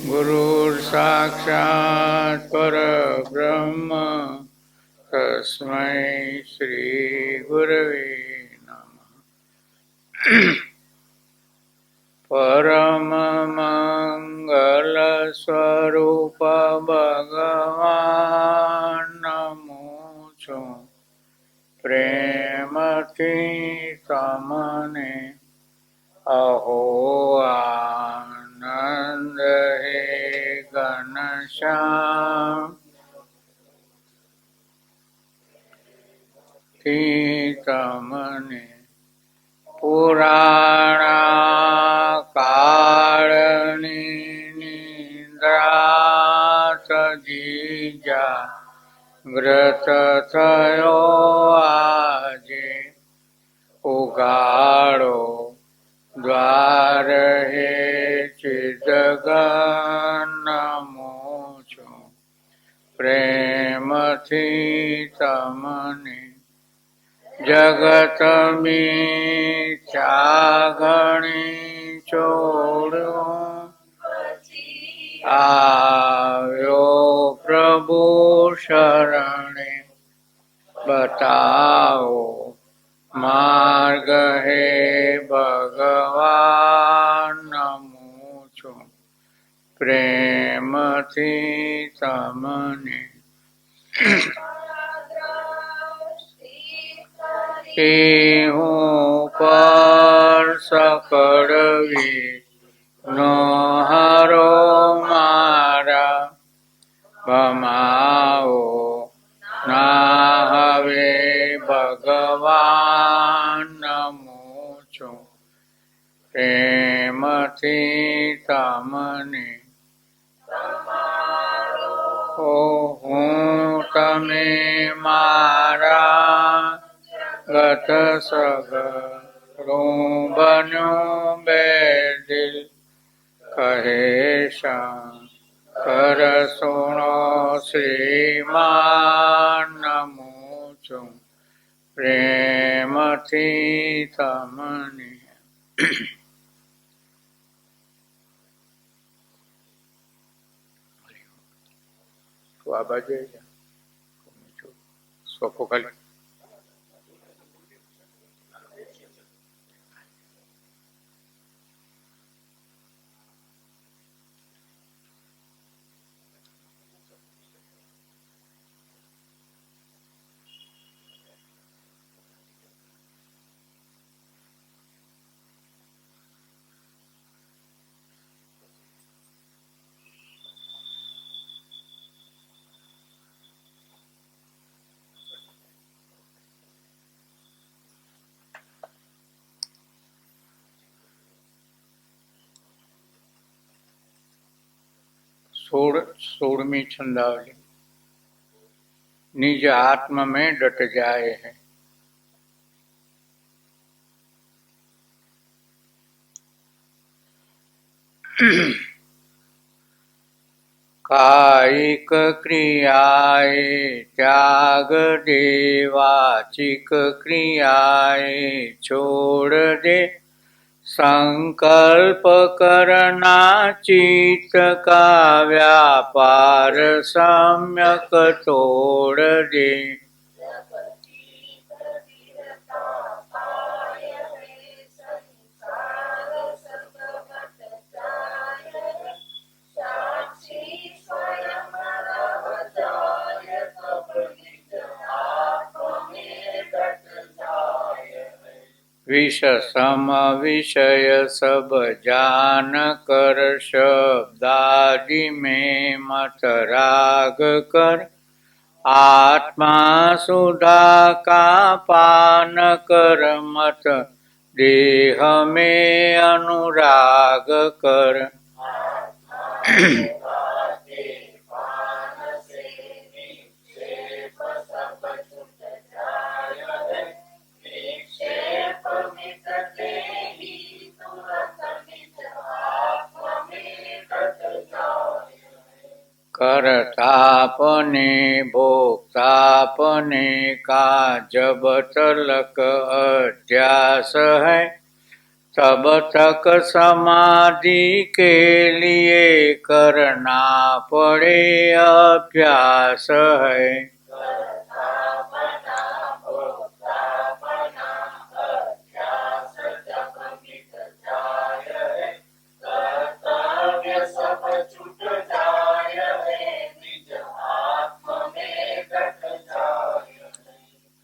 गुरुर् साक्षात् परब्रह्म तस्मै श्री गुरवे नमः। परम मंगल स्वरूप भगवान नमो छो प्रेमथी तमने अहो आनंद हे घनश्याम तमने पुराणा काळनी निद्रा सजीजा ग्रत थयो आजे उगाड़ो द्वार हे चिदगन नमो छो प्रेमथी तमने जगत मिथ्यागणी छोड़ो आव्यो प्रभु शरणे बताओ मार्ग हे भगवान नमो छो प्रेमथी तमने हूँ पर सकड़वी नो हरो मारा भमाओ ना हवे भगवान नमो छो प्रेमथी तमने हूँ तमे मारा गत सगळुं बन्युं बेदिल कहे शंकर सुनो श्रीमान नमो छो प्रेमथी तमने तो आ बाजू सोफो खाली सोलहवीं छंदावली। निज आत्म में डट जाए है। कायिक क्रियाए त्याग दे, वाचिक क्रियाए छोड़ दे, संकल्प करना चित्त का व्यापार सम्यक तोड़ दे। विष सम विषय सब जान कर, शब्दादि में मत राग कर, आत्मा सुधा का पान कर, मत देह में अनुराग कर। करतापने भोक्तापने का जब तलक अध्यास है, तब तक समाधि के लिए करना पड़े अभ्यास है।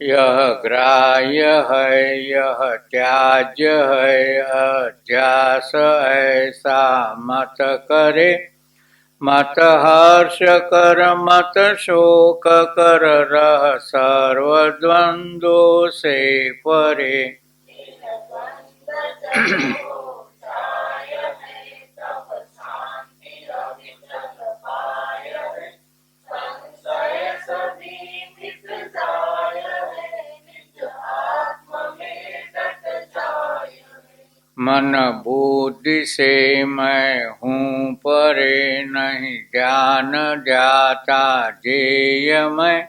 यह ग्राह्य है, यह त्याज्य है, अध्यास ऐसा मत करे। मत हर्ष कर, मत शोक कर, रह सर्व द्वंद्वों से परे। मन बुद्धि से मैं हूँ परे, नहीं ध्यान जाता जेय मैं।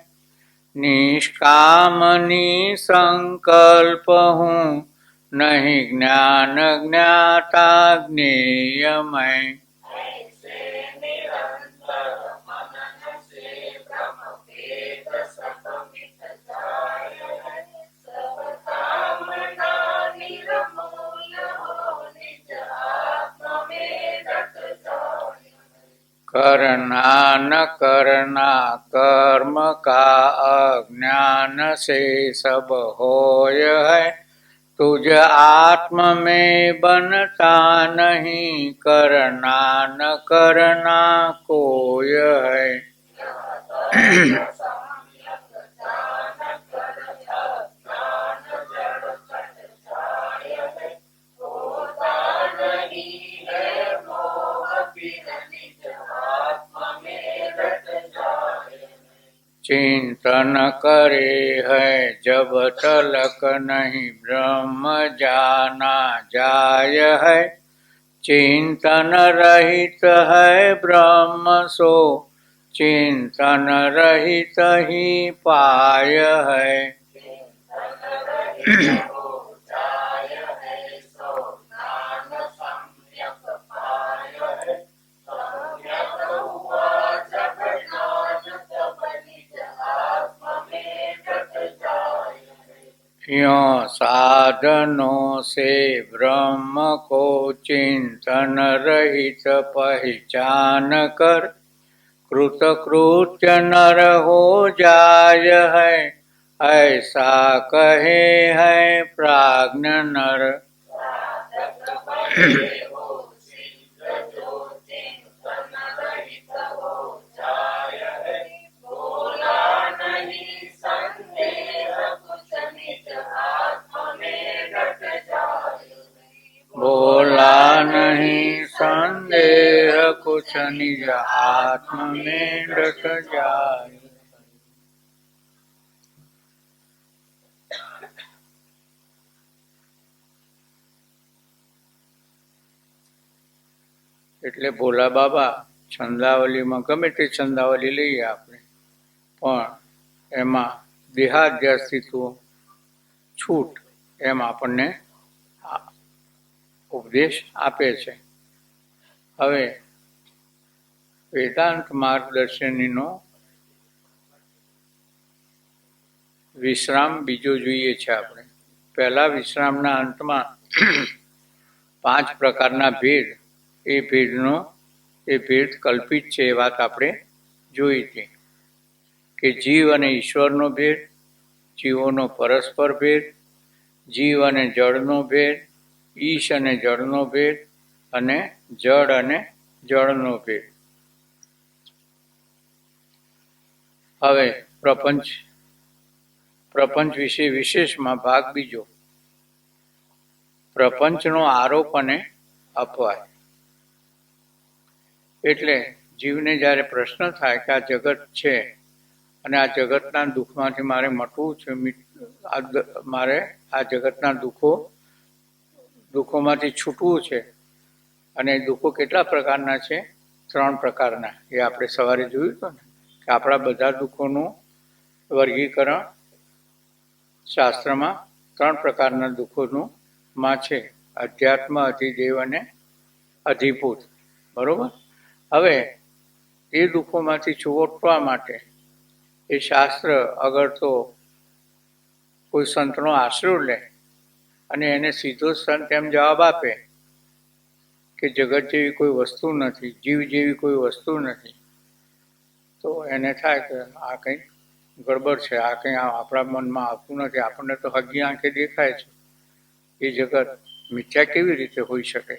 निष्काम निसंकल्प हूँ, नहीं ज्ञान ज्ञाता ज्ञेय मैं। करना न करना कर्म का अज्ञान से सब होय है। तुझ आत्म में बनता नहीं, करना न करना कोय है। चिंतन करे है जब तलक नहीं ब्रह्म जाना जाय है। चिंतन रहित है ब्रह्म सो, चिंतन रहित ही पाय है। यों साधनों से ब्रह्म को चिंतन रहित पहचान कर, कृतकृत्य नर हो जाय है। ऐसा कहे है प्राज्ञ नर। बोला नहीं संदेह कुछ, निज आत्म में डट जाए। એટલે ભોલા બાબા છંદાવલીમાં ગમે તે છંદાવલી લઈએ આપણે, પણ એમાં દેહાધ્યાસથી છૂટ એમ આપણને ઉપદેશ આપે છે. હવે વેદાંત માર્ગદર્શનનો વિશ્રામ બીજો જોઈએ છે આપણે. પહેલા વિશ્રામના અંતમાં 5 પ્રકારના ભેદ, એ ભેદ કલ્પિત છે એ વાત આપણે જોઈ હતી કે જીવ અને ઈશ્વરનો ભેદ, જીવોનો પરસ્પર ભેદ, જીવ અને જળનો ભેદ, ઈશ અને જળનો ભેદ અને જળ અને જળનો ભેદ. હવે પ્રપંચ વિશે વિશેષમાં ભાગ બીજો, પ્રપંચનો આરોપ અને અપવાદ. એટલે જીવને જ્યારે પ્રશ્ન થાય કે આ જગત છે અને આ જગતના દુઃખમાંથી મારે મટવું છે, મારે આ જગતના દુઃખોમાંથી છૂટવું છે, અને દુઃખો કેટલા પ્રકારના છે? 3 પ્રકારના. એ આપણે સવારે જોયું હતું ને કે આપણા બધા દુઃખોનું વર્ગીકરણ શાસ્ત્રમાં 3 પ્રકારના દુઃખોનું માં છે. અધ્યાત્મ, અધિદેવ અને અધિભૂત. બરોબર. હવે એ દુઃખોમાંથી છૂટવા માટે એ શાસ્ત્ર અગર તો કોઈ સંતનો આશરો લે અને એને સીધો સંત એમ જવાબ આપે કે જગત જેવી કોઈ વસ્તુ નથી, જીવ જેવી કોઈ વસ્તુ નથી, તો એને થાય કે આ કંઈક ગડબડ છે, આ કંઈ આપણા મનમાં આવતું નથી, આપણને તો હગી આંખે દેખાય છે, એ જગત મિથ્યા કેવી રીતે હોઈ શકે?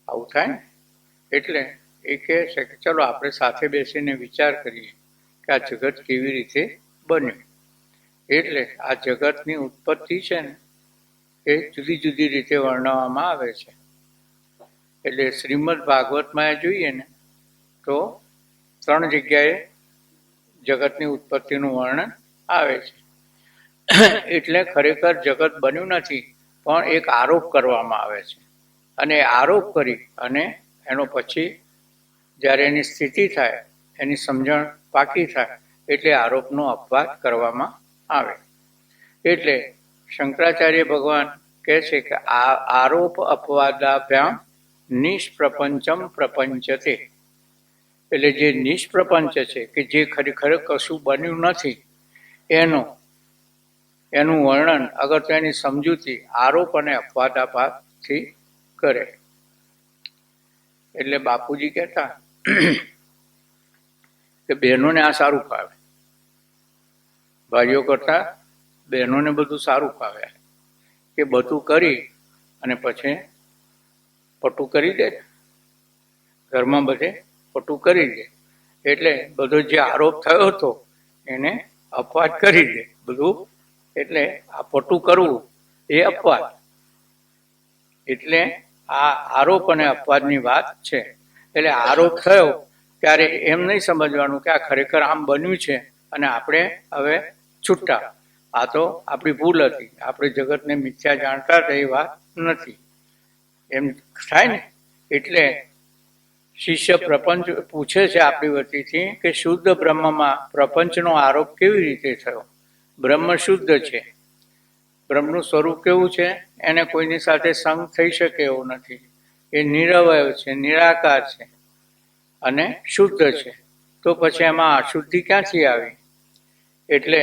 આવું થાય ને. એટલે એ કહે છે કે ચલો આપણે સાથે બેસીને વિચાર કરીએ કે આ જગત કેવી રીતે બન્યું. એટલે આ જગતની ઉત્પત્તિ છે ને એ જુદી જુદી રીતે વર્ણવવામાં આવે છે. એટલે શ્રીમદ ભાગવતમાં જોઈએ ને તો 3 જગ્યાએ જગતની ઉત્પત્તિનું વર્ણન આવે છે. એટલે ખરેખર જગત બન્યું નથી, પણ એક આરોપ કરવામાં આવે છે, અને આરોપ કરી અને એનો પછી જ્યારે એની સ્થિતિ થાય, એની સમજણ પાકી થાય, એટલે આરોપનો અપવાદ કરવામાં આવે. એટલે શંકરાચાર્ય ભગવાન કહે છે કે આ આરોપ અપવાદાભ્યામ નિષ્પ્રપંચમ પ્રપંચતે. એટલે જે નિષ્પ્રપંચ છે કે જે ખરેખર કશું બન્યું નથી એનું વર્ણન અગર તો એની સમજૂતી આરોપ અને અપવાદાભાસથી કરે. એટલે બાપુજી કહેતા કે બહેનોને આ સારું ફાવે, ભાઈઓ કરતા બહેનોને બધું સારું ફાવે, કે બધું કરી અને પછી પટું કરી દે, ઘરમાં બધે પટું કરી દે. એટલે બધો જે આરોપ થયો હતો એને અપવાદ કરી દે બધું. એટલે આ પટું કરવું એ અપવાદ. એટલે આ આરોપ અને અપવાદની વાત છે. એટલે આરોપ થયો ત્યારે એમ નહીં સમજવાનું કે આ ખરેખર આમ બન્યું છે અને આપણે હવે છૂટા, આ તો આપણી ભૂલ હતી, આપણે જગતને મિથ્યા જાણતા હતા, એ વાત નથી, એમ થાય ને. એટલે શિષ્ય પ્રપંચ પૂછે છે આપણી વતીથી કે શુદ્ધ બ્રહ્મમાં પ્રપંચનો આરોપ કેવી રીતે થયો? બ્રહ્મ શુદ્ધ છે, બ્રહ્મનું સ્વરૂપ કેવું છે? એને કોઈની સાથે સંગ થઈ શકે એવું નથી, એ નિરવય છે, નિરાકાર છે અને શુદ્ધ છે. તો પછી એમાં અશુદ્ધિ ક્યાંથી આવી? એટલે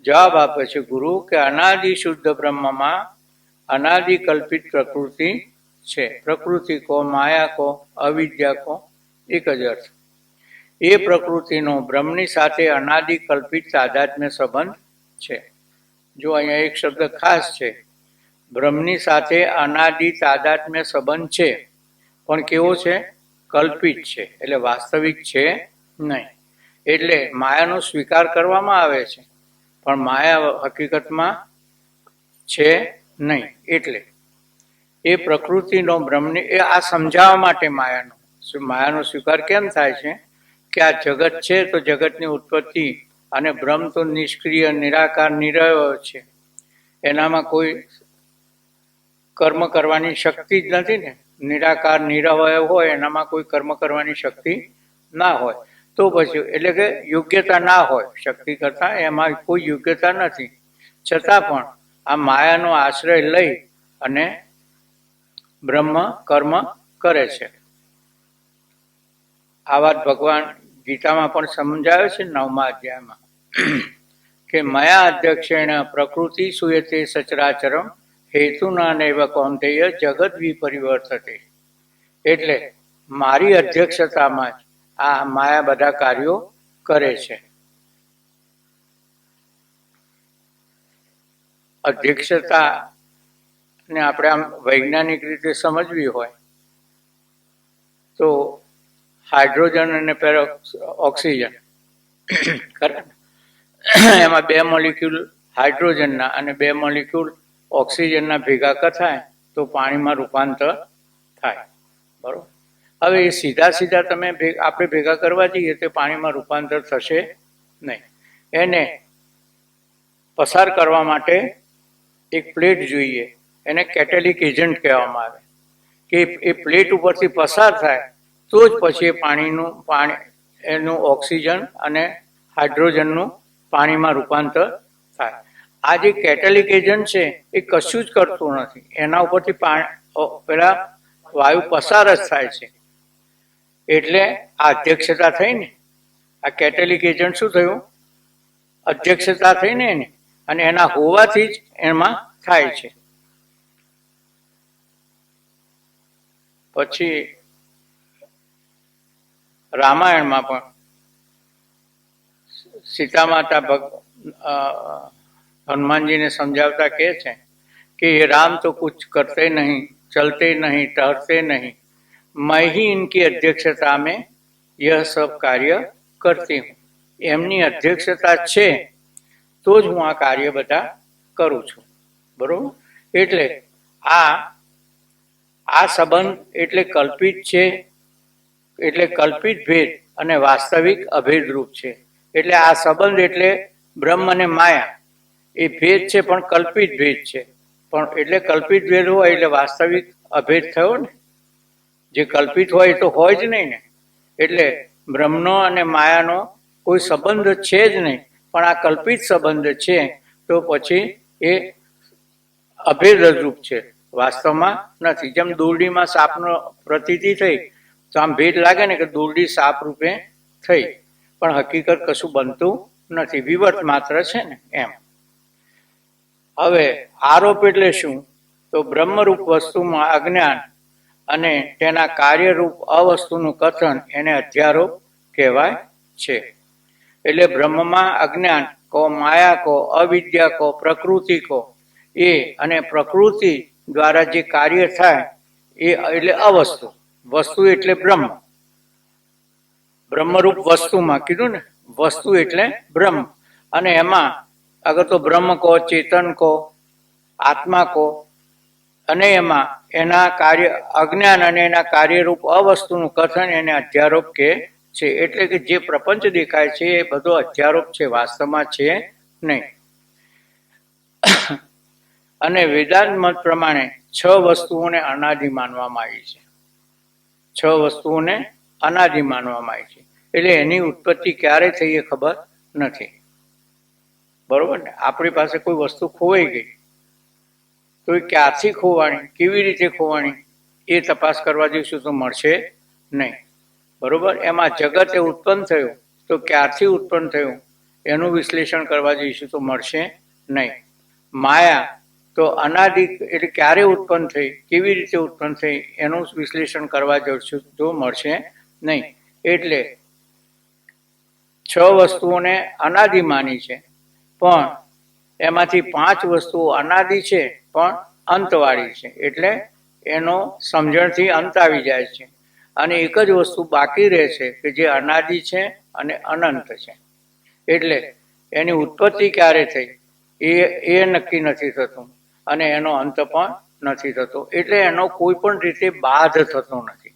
જવાબ આપે છે ગુરુ કે અનાદિ શુદ્ધ બ્રહ્મમાં અનાદિ કલ્પિત પ્રકૃતિ છે. પ્રકૃતિ કો, માયા કો, અવિદ્યા કો એક જ અર્થ. એ પ્રકૃતિનો બ્રહ્મની સાથે અનાદિ કલ્પિત તાદાત્મ્ય સંબંધ છે. જો અહીંયા એક શબ્દ ખાસ છે, બ્રહ્મની સાથે અનાદિ તાદાત્મ્ય સંબંધ છે, પણ કેવો છે? કલ્પિત છે, એટલે વાસ્તવિક છે નહીં. એટલે માયાનો સ્વીકાર કરવામાં આવે છે, પણ માયા હકીકતમાં છે નહીં. એટલે એ પ્રકૃતિનો બ્રહ્મની એ આ સમજાવવા માટે માયાનો સ્વીકાર કેમ થાય છે કે આ જગત છે તો જગતની ઉત્પત્તિ, અને બ્રહ્મ તો નિષ્ક્રિય, નિરાકાર, નિરવય છે, એનામાં કોઈ કર્મ કરવાની શક્તિ જ નથી ને. નિરાકાર નિરવય હોય એનામાં કોઈ કર્મ કરવાની શક્તિ ના હોય, તો પછી એટલે કે યોગ્યતા ના હોય, શક્તિ કરતા એમાં કોઈ યોગ્યતા નથી, છતાં પણ આ માયાનો આશ્રય લઈ અને બ્રહ્મ કર્મ કરે છે. આ વાત ભગવાન ગીતામાં પણ સમજાવે છે 9મા અધ્યાયમાં કે મયા અધ્યક્ષેણ પ્રકૃતિ સુયતે સચરાચરમ હેતુના નૈવ કૌંતેય જગત વિપરિવર્તતે. એટલે મારી અધ્યક્ષતામાં જ આ માયા બધા કાર્યો કરે છે. અધ્યક્ષતા ને આપણે આમ વૈજ્ઞાનિક રીતે સમજવી હોય તો હાઇડ્રોજન અને ઓક્સિજન, એમાં 2 મોલિક્યુલ હાઇડ્રોજનના અને 2 મોલિક્યુલ ઓક્સિજનના ભેગા થાય તો પાણીમાં રૂપાંતર થાય. બરોબર. હવે એ સીધા તમે આપણે ભેગા કરવા જઈએ તો પાણીમાં રૂપાંતર થશે નહીં. એને પસાર કરવા માટે એક પ્લેટ જોઈએ, એને કેટેલિક એજન્ટ કહેવામાં આવે, કે એ પ્લેટ ઉપરથી પસાર થાય તો જ પછી એનું ઓક્સિજન અને હાઇડ્રોજનનું પાણીમાં રૂપાંતર થાય. આ જે કેટેલિક એજન્ટ છે એ કશું જ કરતું નથી, એના ઉપરથી પેલા વાયુ પસાર જ થાય છે. એટલે આ અધ્યક્ષતા થઈ ને, આ કેટેલિક એજન્ટ શું થયું? અધ્યક્ષતા થઈ ને એની, અને એના હોવાથી જ એમાં થાય છે. પછી રામાયણમાં પણ સીતા માતા હનુમાનજીને સમજાવતા કહે છે कि ये राम तो कुछ करते नहीं, चलते नहीं, टहलते नहीं, मैं ही इनकी अध्यक्षता में यह सब कार्य करती हूँ. એમની અધ્યક્ષતા છે તો જ હું આ કાર્ય બધા કરું છું. બરોબર? એટલે આ સંબંધ એટલે કલ્પિત છે, એટલે કલ્પિત ભેદ અને વાસ્તવિક અભેદ રૂપ છે. એટલે આ સંબંધ એટલે બ્રહ્મ અને માયા એ ભેદ છે, પણ કલ્પિત ભેદ છે. પણ એટલે કલ્પિત ભેદ હોય એટલે વાસ્તવિક અભેદ થયો ને. જે કલ્પિત હોય તો હોય જ નહીં ને. એટલે બ્રહ્મનો અને માયાનો કોઈ સંબંધ છે જ નહીં, પણ આ કલ્પિત સંબંધ છે, તો પછી એ અભેદ રૂપ છે, વાસ્તવમાં નથી. જેમ દોરડીમાં સાપનો પ્રતીતિ થઈ તો આમ ભેદ લાગે ને કે દોરડી સાપ રૂપે થઈ, પણ હકીકત કશું બનતું નથી, વિવર્ત માત્ર છે ને એમ. હવે આરોપ એટલે શું? તો બ્રહ્મરૂપ વસ્તુમાં અજ્ઞાન અને તેના કાર્યરૂપ અવસ્તુનું કથન એને અધ્યારોપ કહેવાય છે. એટલે બ્રહ્મમાં અજ્ઞાન કહો, માયા કહો, અવિદ્યા કહો, પ્રકૃતિ કહો, એ અને પ્રકૃતિ દ્વારા જે કાર્ય થાય એ એટલે અવસ્તુ. વસ્તુ એટલે બ્રહ્મ. બ્રહ્મરૂપ વસ્તુમાં કીધું ને, વસ્તુ એટલે બ્રહ્મ. અને એમાં અગર તો બ્રહ્મ કહો, ચેતન કહો, આત્મા કહો, અને એમાં એના કાર્ય અજ્ઞાન અને એના કાર્યરૂપ અવસ્તુનું કથન એને અધ્યારોપ કહે છે. એટલે કે જે પ્રપંચ દેખાય છે એ બધો અધ્યારોપ છે, વાસ્તવમાં છે નહીં. અને વેદાંત મત પ્રમાણે 6 વસ્તુઓને અનાદિ માનવામાં આવી છે. 6 વસ્તુઓને અનાદિ માનવામાં આવી છે. એટલે એની ઉત્પત્તિ ક્યારે થઈ એ ખબર નથી. બરોબર ને? આપણી પાસે કોઈ વસ્તુ ખોવાઈ ગઈ તો એ ક્યારથી ખોવાણી, કેવી રીતે ખોવાણી એ તપાસ કરવા જઈશું તો મળશે નહીં. બરોબર? એમાં જગત એ ઉત્પન્ન થયું તો ક્યારથી ઉત્પન્ન થયું એનું વિશ્લેષણ કરવા જઈશું તો મળશે નહીં. માયા તો અનાદિ એટલે ક્યારે ઉત્પન્ન થઈ, કેવી રીતે ઉત્પન્ન થઈ એનું વિશ્લેષણ કરવા જઈશું તો મળશે નહીં. એટલે 6 વસ્તુઓને અનાદિ માની છે, પણ એમાંથી 5 વસ્તુઓ અનાદિ છે પણ અંતવાળી છે. એટલે એનો સમજણથી અંત આવી જાય છે, અને એક જ વસ્તુ બાકી રહે છે કે જે અનાદિ છે અને અનંત છે. એટલે એની ઉત્પત્તિ ક્યારે થઈ એ નક્કી નથી થતું, અને એનો અંત પણ નથી થતો. એટલે એનો કોઈ પણ રીતે બાધ થતો નથી.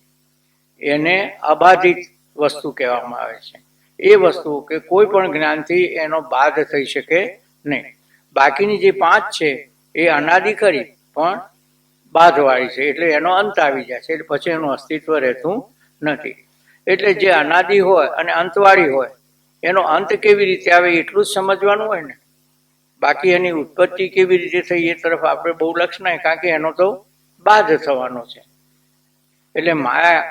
એને અબાધિત વસ્તુ કહેવામાં આવે છે. એ વસ્તુ કે કોઈ પણ જ્ઞાનથી એનો બાધ થઈ શકે નહીં. બાકીની જે 5 છે એ અનાદિ ખરી પણ બાધવાળી છે, એટલે એનો અંત આવી જાય છે. એટલે પછી એનું અસ્તિત્વ રહેતું નથી. એટલે જે અનાદિ હોય અને અંતવાળી હોય એનો અંત કેવી રીતે આવે એટલું જ સમજવાનું હોય ને. બાકી એની ઉત્પત્તિ કેવી રીતે થઈ એ તરફ આપણે બહુ લક્ષ નહીં, કારણ કે એનો તો બાધ થવાનો છે. એટલે માયા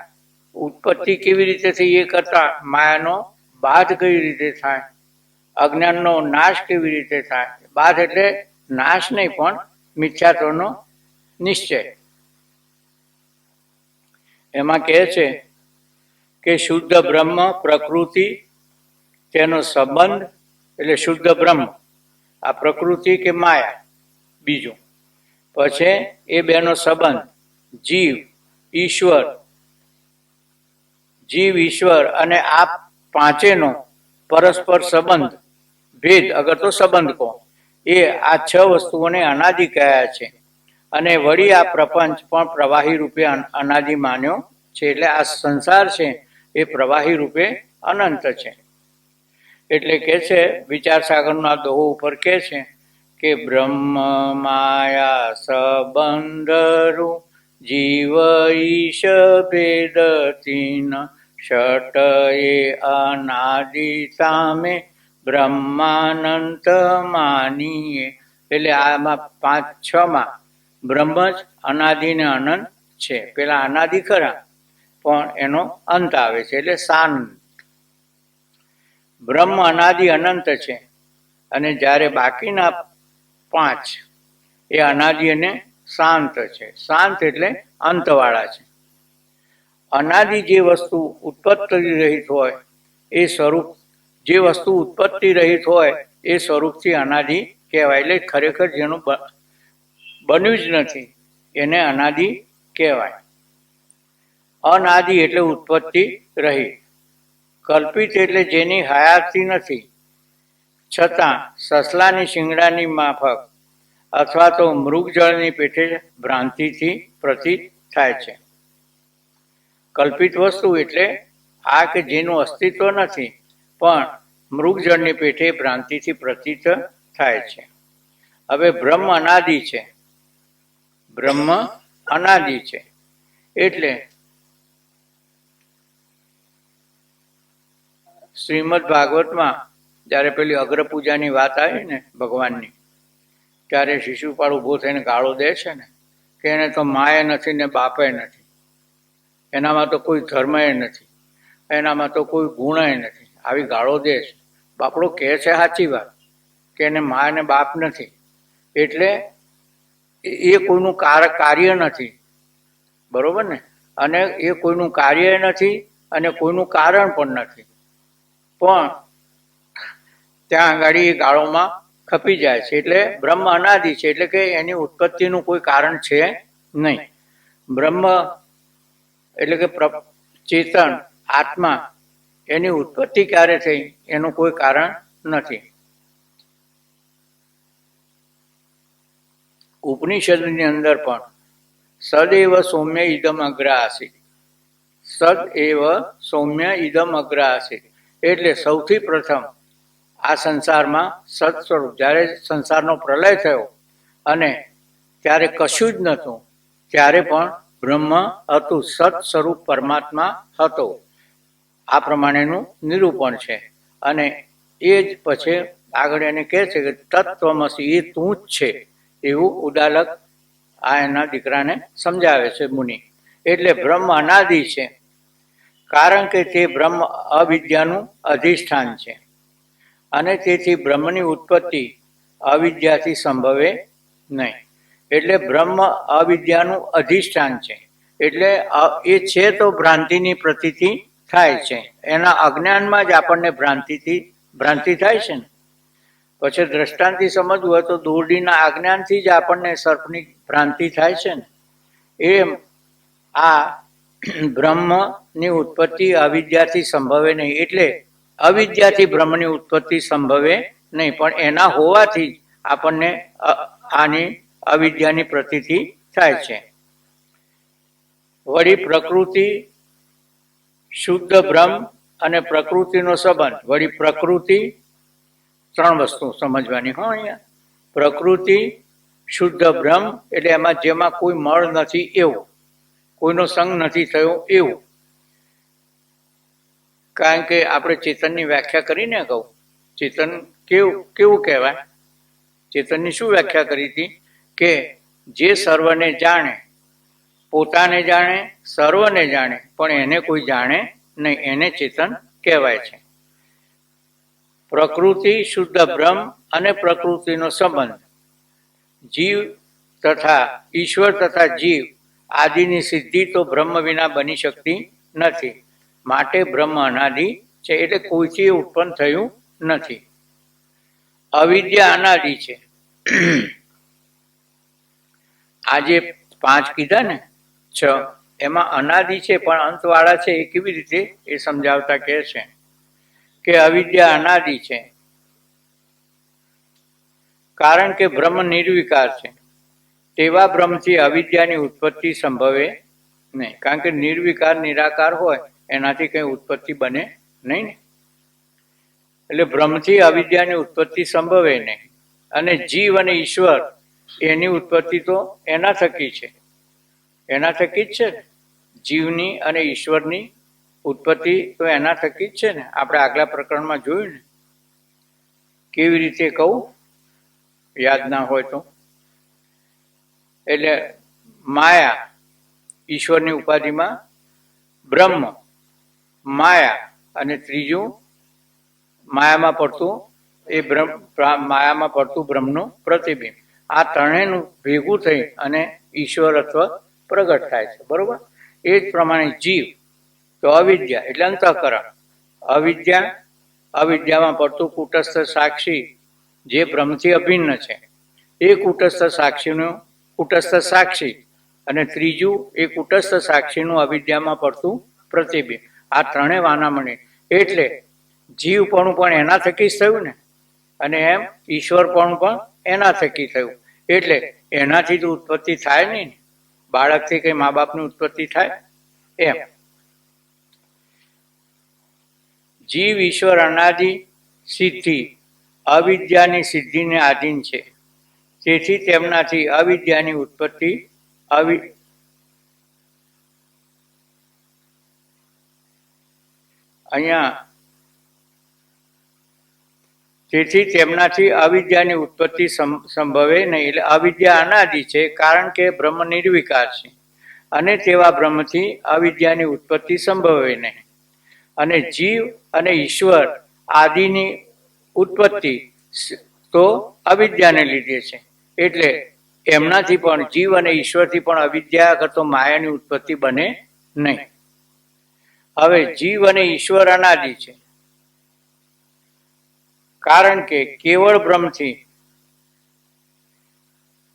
ઉત્પત્તિ કેવી રીતે થઈ એ કરતા માયાનો બાધ કઈ રીતે થાય, અજ્ઞાનનો નાશ કેવી રીતે થાય. બાધ એટલે નાશ નહીં પણ મિથ્યાત્વનો નિશ્ચય. એમાં કહે છે કે શુદ્ધ બ્રહ્મ પ્રકૃતિ તેનો સંબંધ એટલે શુદ્ધ બ્રહ્મ, આ પ્રકૃતિ કે માયા બીજું, પછી એ બેનો સંબંધ જીવ ઈશ્વર અને આ પાંચેનો પરસ્પર સંબંધ ભેદ અગર તો સંબંધ કહો, એ આ 6 વસ્તુઓને અનાદિ કહેયા છે. અને વળી આ પ્રપંચ પણ પ્રવાહી રૂપે અનાદિ માન્યો છે. એટલે આ સંસાર છે એ પ્રવાહી રૂપે અનંત છે. એટલે કે છે વિચાર સાગરના દોહો ઉપર કે છે કે બ્રહ્મ માયા સંબંધરૂ જીવ ઈશ ભેદ તીન ષટ એ અનાદિ સામે બ્રહ્માનંત માનીએ એટલે આમાં 5, 6 માં બ્રહ્મ જ અનાદિ ને અનંત છે. પેલા અનાદિ ખરા પણ એનો અંત આવે છે એટલે શાંત. બ્રહ્મ અનાદિ અનંત છે અને જ્યારે બાકીના 5 એ અનાદિ અને શાંત છે. શાંત એટલે અંતવાળા છે. અનાદિ જે વસ્તુ ઉત્પત્તિ રહિત હોય એ સ્વરૂપ, જે વસ્તુ ઉત્પત્તિ રહિત હોય એ સ્વરૂપથી અનાદિ કહેવાય. એટલે ખરેખર જેનું બન્યું જ નથી એને અનાદિ કહેવાય. અનાદિ એટલે ઉત્પત્તિ રહિત. કલ્પિત એટલે જેની હયાતી નથી છતાં સસલાની શિંગડાની માફક અથવા તો મૃગજળની પેઠે ભ્રાંતિથી પ્રતીત થાય છે. કલ્પિત વસ્તુ એટલે આ કે જેનું અસ્તિત્વ નથી પણ મૃગજળની પેઠે ભ્રાંતિથી પ્રતીત થાય છે. હવે બ્રહ્મ અનાદિ છે. બ્રહ્મ અનાદિ છે એટલે શ્રીમદ ભાગવતમાં જ્યારે પેલી અગ્રપૂજાની વાત આવી ને ભગવાનની, ત્યારે શિશુપાળ ઊભો થઈને ગાળો દે છે ને કે એને તો માએ નથી ને બાપે નથી, એનામાં તો કોઈ ધર્મએ નથી, એનામાં તો કોઈ ગુણએ નથી, આવી ગાળો દે છે. બાપડો કહે છે સાચી વાત કે એને મા ને બાપ નથી એટલે એ કોઈનું કાર્ય નથી, બરોબર ને, અને એ કોઈનું કાર્ય નથી અને કોઈનું કારણ પણ નથી. પણ ત્યાં આગળ એ ગાળોમાં ખપી જાય છે. એટલે બ્રહ્મ અનાદિ છે એટલે કે એની ઉત્પત્તિનું કોઈ કારણ છે નહીં. બ્રહ્મ એટલે કે ચેતન આત્મા, એની ઉત્પત્તિ ક્યારે થઈ એનું કોઈ કારણ નથી. ઉપનિષદની અંદર પણ સદૈવ સૌમ્ય ઇદમ અગ્ર આસીત, સદૈવ સૌમ્ય ઇદમ અગ્ર આસીત એટલે સૌથી પ્રથમ આ સંસારમાં સત સ્વરૂપ, જ્યારે સંસારનો પ્રલય થયો અને ત્યારે કશું જ નહોતું, ત્યારે પણ બ્રહ્મ હતું, સત સ્વરૂપ પરમાત્મા હતો. આ પ્રમાણેનું નિરૂપણ છે. અને એ જ પછી આગળ એને કહે છે કે તત્વમસી, એ તું જ છે એવું ઉદાલક આ એના દીકરાને સમજાવે છે મુનિ. એટલે બ્રહ્મ અનાદિ છે કારણ કે તે બ્રહ્મ અવિદ્યાનું અધિષ્ઠાન છે અને તેથી બ્રહ્મની ઉત્પત્તિ અવિદ્યાથી સંભવે નહીં. એટલે બ્રહ્મ અવિદ્યાનું અધિષ્ઠાન છે એટલે એ છે તો ભ્રાંતિની પ્રતીતિ થાય છે. એના અજ્ઞાનમાં જ આપણને ભ્રાંતિ થાય છે ને. પછી દ્રષ્ટાંતથી સમજવું હોય તો દોરડીના અજ્ઞાનથી જ આપણને સર્પની ભ્રાંતિ થાય છે ને. એમ આ બ્રહ્મની ઉત્પત્તિ અવિદ્યાથી સંભવે નહીં. એટલે અવિદ્યાથી બ્રહ્મની ઉત્પત્તિ સંભવે નહીં, પણ એના હોવાથી જ આપણને આની અવિદ્યાની પ્રતીતિ થાય છે. વળી પ્રકૃતિ, શુદ્ધ બ્રહ્મ અને પ્રકૃતિનો સંબંધ. વળી પ્રકૃતિ, 3 વસ્તુ સમજવાની હો અહીંયા. પ્રકૃતિ, શુદ્ધ બ્રહ્મ એટલે એમાં જેમાં કોઈ મળ નથી એવું, કોઈનો સંગ નથી થયો એવું. કારણ કે આપણે ચેતનની વ્યાખ્યા કરીને કહું, ચેતન કેવું કહેવાય? ચેતનની શું વ્યાખ્યા કરી હતી કે જે સર્વને જાણે, પોતાને જાણે, સર્વને જાણે, પણ એને કોઈ જાણે નહીં, એને ચેતન કહેવાય છે. પ્રકૃતિ, શુદ્ધ બ્રહ્મ અને પ્રકૃતિનો સંબંધ. જીવ તથા ઈશ્વર તથા જીવ આદિની સિદ્ધિ તો બ્રહ્મ વિના બની શકતી નથી. માટે બ્રહ્મ અનાદિ છે એટલે કોઈથી ઉત્પન્ન થયું નથી. અવિદ્યા અનાદિ છે. આ જે 5 કીધા ને 6, એમાં અનાદિ છે પણ અંતવાળા છે. એ કેવી રીતે એ સમજાવતા કહે છે કે અવિદ્યા અનાદિ છે કારણ કે બ્રહ્મ નિર્વિકાર છે. તેવા બ્રહ્મથી અવિદ્યાની ઉત્પત્તિ સંભવે નહીં. કારણ કે નિર્વિકાર નિરાકાર હોય એનાથી કઈ ઉત્પત્તિ બને નહીં ને. એટલે બ્રહ્મથી અવિદ્યાની ઉત્પત્તિ સંભવે નહીં. અને જીવ અને ઈશ્વર એની ઉત્પત્તિ તો એના થકી છે, એના થકી જ છે ને. જીવની અને ઈશ્વરની ઉત્પત્તિ તો એના થકી જ છે ને. આપણે આગલા પ્રકરણમાં જોયું ને કેવી રીતે કહું યાદ ના હોય તો. એટલે માયા ઈશ્વરની ઉપાધિમાં બ્રહ્મ, માયા અને ત્રીજું માયામાં પડતું એ માયામાં પડતું બ્રહ્મનું પ્રતિબિંબ. આ ત્રણેયનું ભેગું થઈ અને ઈશ્વરત્વ પ્રગટ થાય છે. બરોબર. એ જ પ્રમાણે જીવ તો અવિદ્યા એટલે અંતઃકરણ. અવિદ્યામાં પડતું કુટસ્થ સાક્ષી જે બ્રહ્મથી અભિન્ન છે એ કુટસ્થ સાક્ષી અને ત્રીજું એ કુટસ્થ સાક્ષીનું અવિદ્યામાં પડતું પ્રતિબિંબ. આ ત્રણેય વાનામણી એટલે જીવપણું પણ એના થકી જ થયું ને, અને એમ ઈશ્વરપણું પણ એના થકી થયું. એટલે એનાથી જ ઉત્પત્તિ થાય નહીં ને. બાળકથી કઈ મા બાપની ઉત્પત્તિ થાય એમ. જીવ ઈશ્વર અનાદિ સિદ્ધિ અવિદ્યાની સિદ્ધિને આધીન છે. તેથી તેમનાથી અવિદ્યાની ઉત્પત્તિ સંભવે નહીં. એટલે અવિદ્યા અનાદિ છે, કારણ કે બ્રહ્મ નિર્વિકાર છે અને તેવા બ્રહ્મથી અવિદ્યાની ઉત્પત્તિ સંભવે નહીં. અને જીવ અને ઈશ્વર આદિની ઉત્પત્તિ તો અવિદ્યાને લીધે છે. એટલે એમનાથી પણ જીવ અને ઈશ્વરથી પણ અવિદ્યા કરતો માયાની ઉત્પત્તિ બને નહીં. હવે જીવ અને ઈશ્વર અનાદિ છે, કારણ કે કેવળ બ્રહ્મથી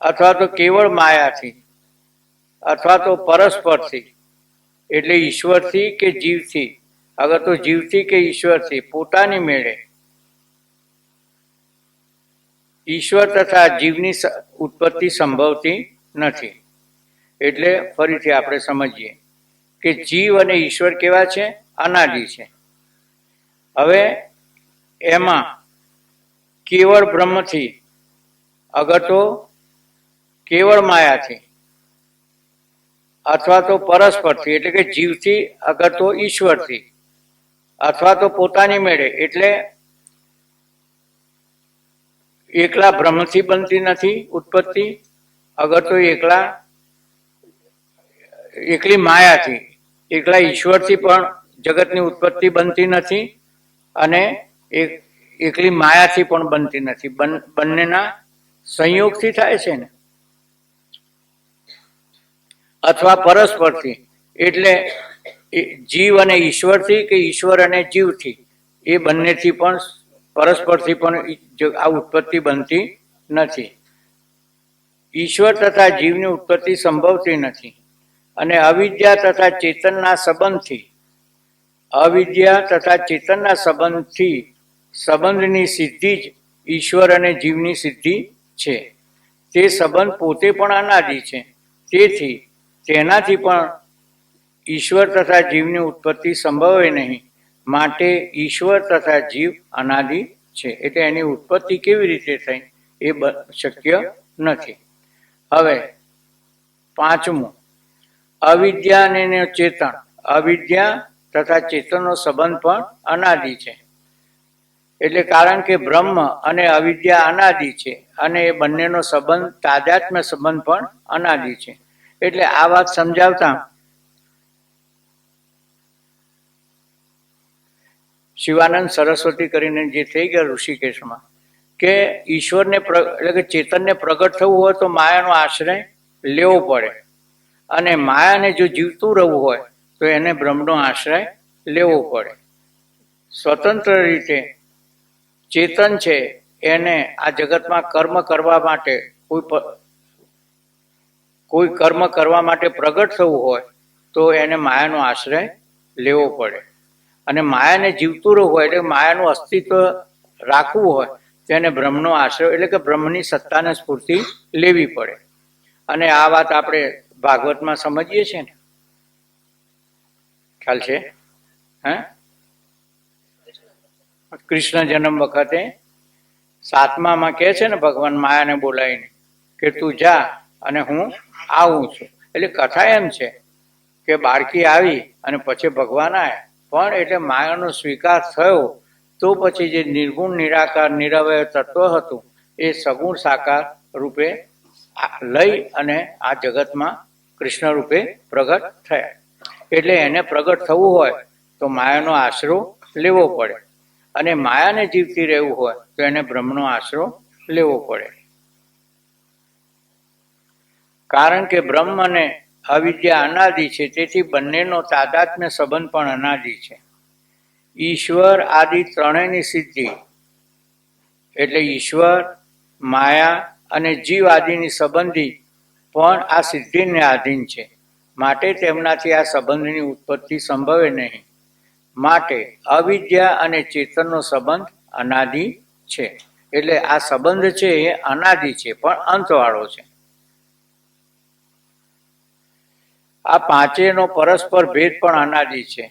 અથવા તો કેવળ માયાથી અથવા તો પરસ્પરથી એટલે ઈશ્વરથી કે જીવથી, અગર તો જીવથી કે ઈશ્વરથી પોતાની મેળે ઈશ્વર તથા જીવની ઉત્પત્તિ સંભવતી નથી. એટલે ફરીથી આપણે સમજીએ કે જીવ અને ઈશ્વર કેવા છે? અનાદિ છે. હવે એમાં કેવળ બ્રહ્મથી અગર તો કેવળ માયાથી અથવા તો પરસ્પરથી એટલે કે જીવથી અગર તો ઈશ્વરથી અથવા તો પોતાની મેળે એટલે એકલા બ્રહ્મથી બનતી નથી ઉત્પત્તિ, અગર તો એકલી માયાથી એકલા ઈશ્વરથી પણ જગતની ઉત્પત્તિ બનતી નથી અને એકલી માયાથી પણ બનતી નથી. બંનેના સંયોગથી થાય છે ને. અથવા પરસ્પરથી એટલે જીવ અને ઈશ્વરથી કે ઈશ્વર અને જીવથી, એ બંનેથી પણ પરસ્પરથી પણ આ ઉત્પત્તિ બનતી નથી. ઈશ્વર તથા જીવની ઉત્પત્તિ સંભવતી નથી. અને અવિદ્યા તથા ચેતનના સંબંધથી સંબંધની સિદ્ધિ જ ઈશ્વર અને જીવની સિદ્ધિ છે. તે સંબંધ પોતે પણ અનાદિ છે. તેથી તેનાથી પણ ઈશ્વર તથા જીવની ઉત્પત્તિ સંભવે નહીં. માટે ઈશ્વર તથા જીવ અનાદિ છે. એટલે એની ઉત્પત્તિ કેવી રીતે થઈ એ શક્ય નથી. હવે પાંચમું, અવિદ્યા અને ચેતન. અવિદ્યા તથા ચેતનનો સંબંધ પણ અનાદિ છે. એટલે કારણ કે બ્રહ્મ અને અવિદ્યા અનાદિ છે અને એ બંનેનો સંબંધ તાદાત્મ્ય સંબંધ પણ અનાદિ છે. એટલે આ વાત સમજાવતા શિવાનંદ સરસ્વતી કરીને જે થઈ ગયા ઋષિકેશમાં, કે ઈશ્વરને એટલે કે ચેતનને પ્રગટ થવું હોય તો માયાનો આશ્રય લેવો પડે, અને માયાને જો જીવતું રહેવું હોય તો એને બ્રહ્મનો આશ્રય લેવો પડે. સ્વતંત્ર રીતે ચેતન છે એને આ જગતમાં કર્મ કરવા માટે કોઈ કર્મ કરવા માટે પ્રગટ થવું હોય તો એને માયાનો આશ્રય લેવો પડે. અને માયાને જીવતું રહેવું હોય એટલે માયાનું અસ્તિત્વ રાખવું હોય તો એને બ્રહ્મનો આશ્રય એટલે કે બ્રહ્મની સત્તાને સ્ફૂર્તિ લેવી પડે. અને આ વાત આપણે ભાગવતમાં સમજીએ છીએ ને, ખ્યાલ છે? કૃષ્ણ જન્મ વખતે 7મામાં કહે છે ને ભગવાન માયાને બોલાવીને કે તું જા અને હું આવું છું. એટલે કથા એમ છે કે બાળકી આવી અને પછી ભગવાન આવ્યા, પણ એટલે માયાનો સ્વીકાર થયો તો પછી જે નિર્ગુણ નિરાકાર નિરવય તત્વ હતું એ સગુણ સાકાર રૂપે લઈ અને આ જગતમાં કૃષ્ણ રૂપે પ્રગટ થયા. એટલે એને પ્રગટ થવું હોય તો માયાનો આશરો લેવો પડે, અને માયાને જીવતી રહેવું હોય તો એને બ્રહ્મનો આશરો લેવો પડે. કારણ કે બ્રહ્મ અને અવિદ્યા અનાદિ છે, તેથી બંનેનો તાદાત્મ્ય સંબંધ પણ અનાદિ છે. ઈશ્વર આદિ ત્રણેયની સિદ્ધિ એટલે ઈશ્વર, માયા અને જીવ આદિની સંબંધી પણ આ સિદ્ધિને આધીન છે. માટે તેમનાથી આ સંબંધની ઉત્પત્તિ સંભવે નહીં. માટે અવિદ્યા અને ચેતનનો સંબંધ અનાદિ છે. એટલે આ સંબંધ છે એ અનાદિ છે, પણ અંતવાળો છે. આ પાંચેયનો પરસ્પર ભેદ પણ અનાદિ છે.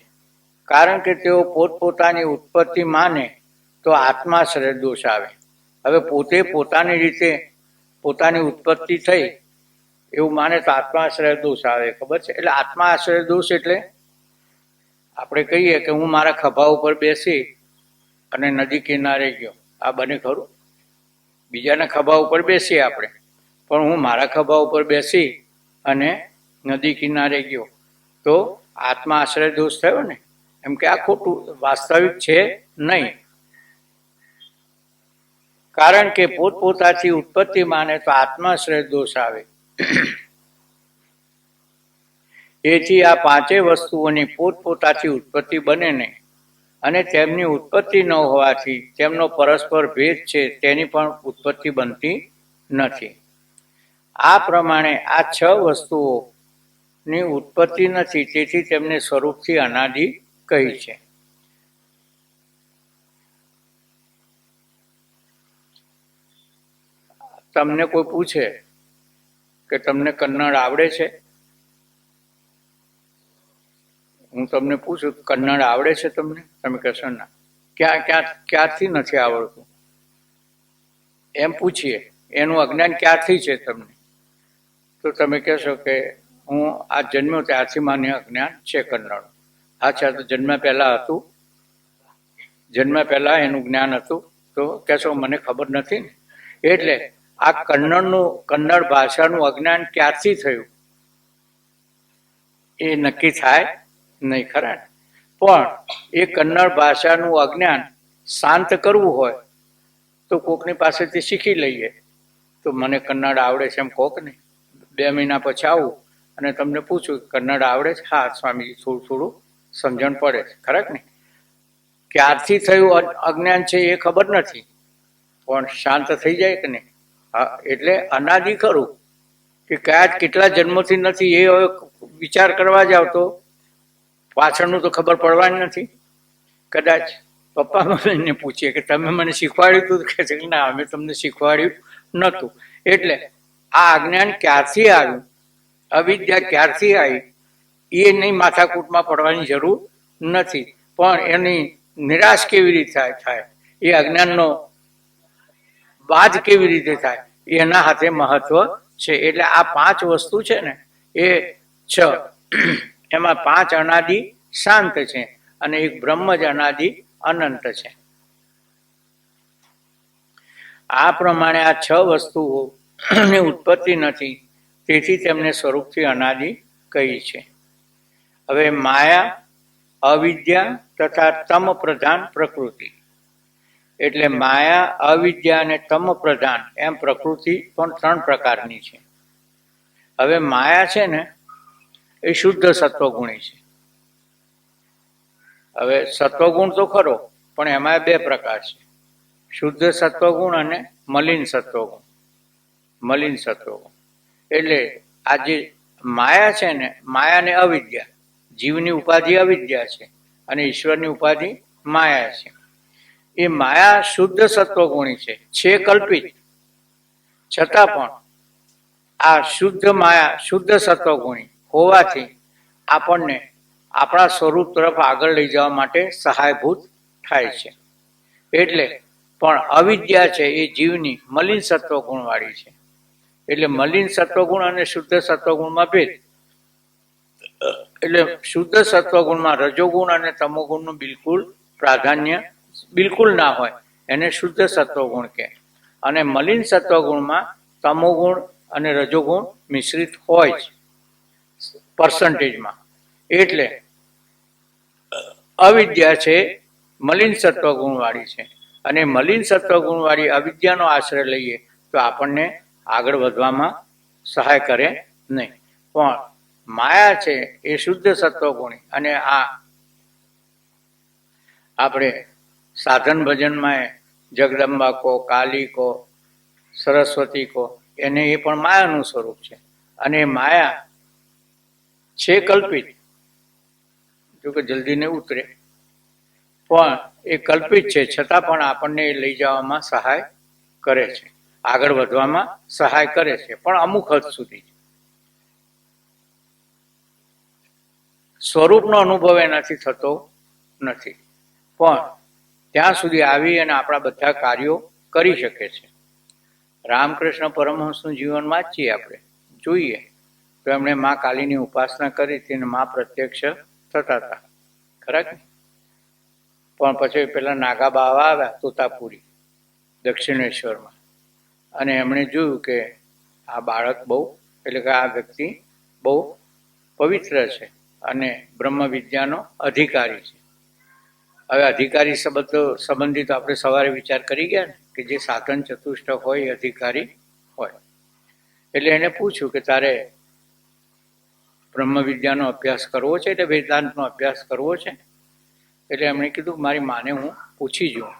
કારણ કે તેઓ પોતપોતાની ઉત્પત્તિ માને તો આત્માશ્રય દોષ આવે. હવે પોતે પોતાની રીતે પોતાની ઉત્પત્તિ થઈ એવું માને તો આત્માશ્રય દોષ આવે. ખબર છે? એટલે આત્માશ્રય દોષ એટલે આપણે કહીએ કે હું મારા ખભા ઉપર બેસી અને નદી કિનારે ગયો, આ બને ખરું? બીજાના ખભા ઉપર બેસીએ આપણે, પણ હું મારા ખભા ઉપર બેસી અને નદી કિનારે ગયો તો આત્મા આશ્રય દોષ થયો ને? એમ કે આ ખોટું, વાસ્તવિક છે નહીં. કારણ કે પોતપોતાથી ઉત્પત્તિ માને તો આત્માશ્રય દોષ આવે. એથી આ પાંચેય વસ્તુઓની પોતપોતાથી ઉત્પત્તિ બને નહીં, અને તેમની ઉત્પત્તિ ન હોવાથી તેમનો પરસ્પર ભેદ છે તેની પણ ઉત્પત્તિ બનતી નથી. આ પ્રમાણે આ છ વસ્તુઓની ઉત્પત્તિ નથી, તેથી તેમને સ્વરૂપથી અનાદિ કહી છે. તમને કોઈ પૂછે કે તમને કન્નડ આવડે છે, હું તમને પૂછું કન્નડ આવડે છે તમને, તમે કહેશો ના. ક્યારથી નથી આવડતું એમ પૂછીએ, એનું અજ્ઞાન ક્યારથી છે તમને, તો તમે કહેશો કે હું આ જન્મ્યો ત્યારથી મને અજ્ઞાન છે કન્નડ. અચ્છા, તો જન્મ પહેલા હતું? જન્મ પહેલા એનું જ્ઞાન હતું? તો કહેશો મને ખબર નથી ને. એટલે આ કન્નડ ભાષાનું અજ્ઞાન ક્યારથી થયું એ નક્કી થાય નહીં, ખરા ને? પણ એ કન્નડ ભાષાનું અજ્ઞાન શાંત કરવું હોય તો કોકની પાસેથી શીખી લઈએ. તો મને કન્નડ આવડે છે એમ કોક ને, 2 મહિના પછી આવું અને તમને પૂછું કન્નડ આવડે છે? હા સ્વામીજી, થોડું થોડું સમજણ પડે છે. ખરા ને? ક્યારથી થયું અજ્ઞાન છે એ ખબર નથી, પણ શાંત થઈ જાય કે નહીં? હા, એટલે અનાદિ ખરું કે કેટલા જન્મોથી નથી એ હવે વિચાર કરવા જાવ તો પાછળનું તો ખબર પડવાની નથી. કદાચ પપ્પા મને પૂછીએ કે તમે મને શીખવાડ્યું હતું, કે છે ના અમે તમને શીખવાડ્યું નહોતું. એટલે આ અજ્ઞાન ક્યારથી આવ્યું, અવિદ્યા ક્યારથી આવી એ નહીં માથાકૂટમાં પડવાની જરૂર નથી, પણ એની નિરાશ કેવી રીતે થાય, એ અજ્ઞાનનો બાદ કેવી રીતે થાય એના હાથે મહત્વ છે. એટલે આ 5 વસ્તુ છે ને એ 6, એમાં 5 અનાદિ શાંત છે અને એક બ્રહ્મ જ અનાદિ અનંત છે. આ પ્રમાણે આ 6 વસ્તુઓની ઉત્પત્તિ નથી, તેથી તેમને સ્વરૂપથી અનાદિ કહી છે. હવે માયા, અવિદ્યા તથા તમ પ્રધાન પ્રકૃતિ, એટલે માયા, અવિદ્યા અને તમ પ્રધાન એમ પ્રકૃતિ પણ 3 પ્રકારની છે. હવે માયા છે ને એ શુદ્ધ સત્વગુણી છે. હવે સત્વગુણ તો ખરો, પણ એમાં 2 પ્રકાર છે, શુદ્ધ સત્વગુણ અને મલિન સત્વગુણ. મલિન સત્વગુણ એટલે આ જે માયા છે ને, માયા ને અવિદ્યા, જીવની ઉપાધિ અવિદ્યા છે અને ઈશ્વરની ઉપાધિ માયા છે. એ માયા શુદ્ધ સત્વગુણી છે કલ્પિત, છતાં પણ આ શુદ્ધ માયા શુદ્ધ સત્વગુણી હોવાથી આપણને આપણા સ્વરૂપ તરફ આગળ લઈ જવા માટે સહાયભૂત થાય છે. એટલે પણ અવિદ્યા છે એ જીવની મલિન સત્વગુણ વાળી છે. એટલે મલિન સત્વગુણ અને શુદ્ધ સત્વગુણમાં ભેદ. એટલે શુદ્ધ સત્વગુણમાં રજોગુણ અને તમોગુણનું બિલકુલ પ્રાધાન્ય બિલકુલ ના હોય, એને શુદ્ધ સત્વગુણ કહે. અને મલિન સત્વગુણમાં તમોગુણ અને રજોગુણ મિશ્રિત હોય છે પર્સન્ટેજમાં. એટલે અવિદ્યા છે મલિન સત્વગુણ વાળી છે, અને મલિન સત્વગુણ વાળી અવિદ્યાનો આશ્રય લઈએ તો આપણને આગળ વધવામાં સહાય કરે નહીં. પણ માયા છે એ શુદ્ધ સત્વગુણી, અને આ આપણે સાધન ભજનમાં જગદંબા કો, કાલી કો, સરસ્વતી કો, એને એ પણ માયાનું સ્વરૂપ છે. અને માયા છે કલ્પિત, જો કે જલ્દી નહીં ઉતરે, પણ એ કલ્પિત છે, છતાં પણ આપણને એ લઈ જવામાં સહાય કરે છે, આગળ વધવામાં સહાય કરે છે, પણ અમુક હદ સુધી. સ્વરૂપનો અનુભવ એનાથી થતો નથી, પણ ત્યાં સુધી આવી અને આપણા બધા કાર્યો કરી શકે છે. રામકૃષ્ણ પરમહંસનું જીવન વાંચીએ આપણે, જોઈએ તો એમણે મા કાલીની ઉપાસના કરી હતી અને મા પ્રત્યક્ષ થતા હતા, ખરા કે? પણ પછી પેલા નાગા બાવા આવ્યા તોતાપુરી દક્ષિણેશ્વરમાં, અને એમણે જોયું કે આ બાળક બહુ, એટલે કે આ વ્યક્તિ બહુ પવિત્ર છે અને બ્રહ્મ વિદ્યાનો અધિકારી છે. હવે અધિકારી સંબંધિત આપણે સવારે વિચાર કરી ગયા ને, કે જે સાધન ચતુષ્ટક હોય એ અધિકારી હોય. એટલે એને પૂછ્યું કે તારે બ્રહ્મ વિદ્યાનો અભ્યાસ કરવો છે, એટલે વેદાંતનો અભ્યાસ કરવો છે? એટલે એમણે કીધું મારી માને હું પૂછી જોઉં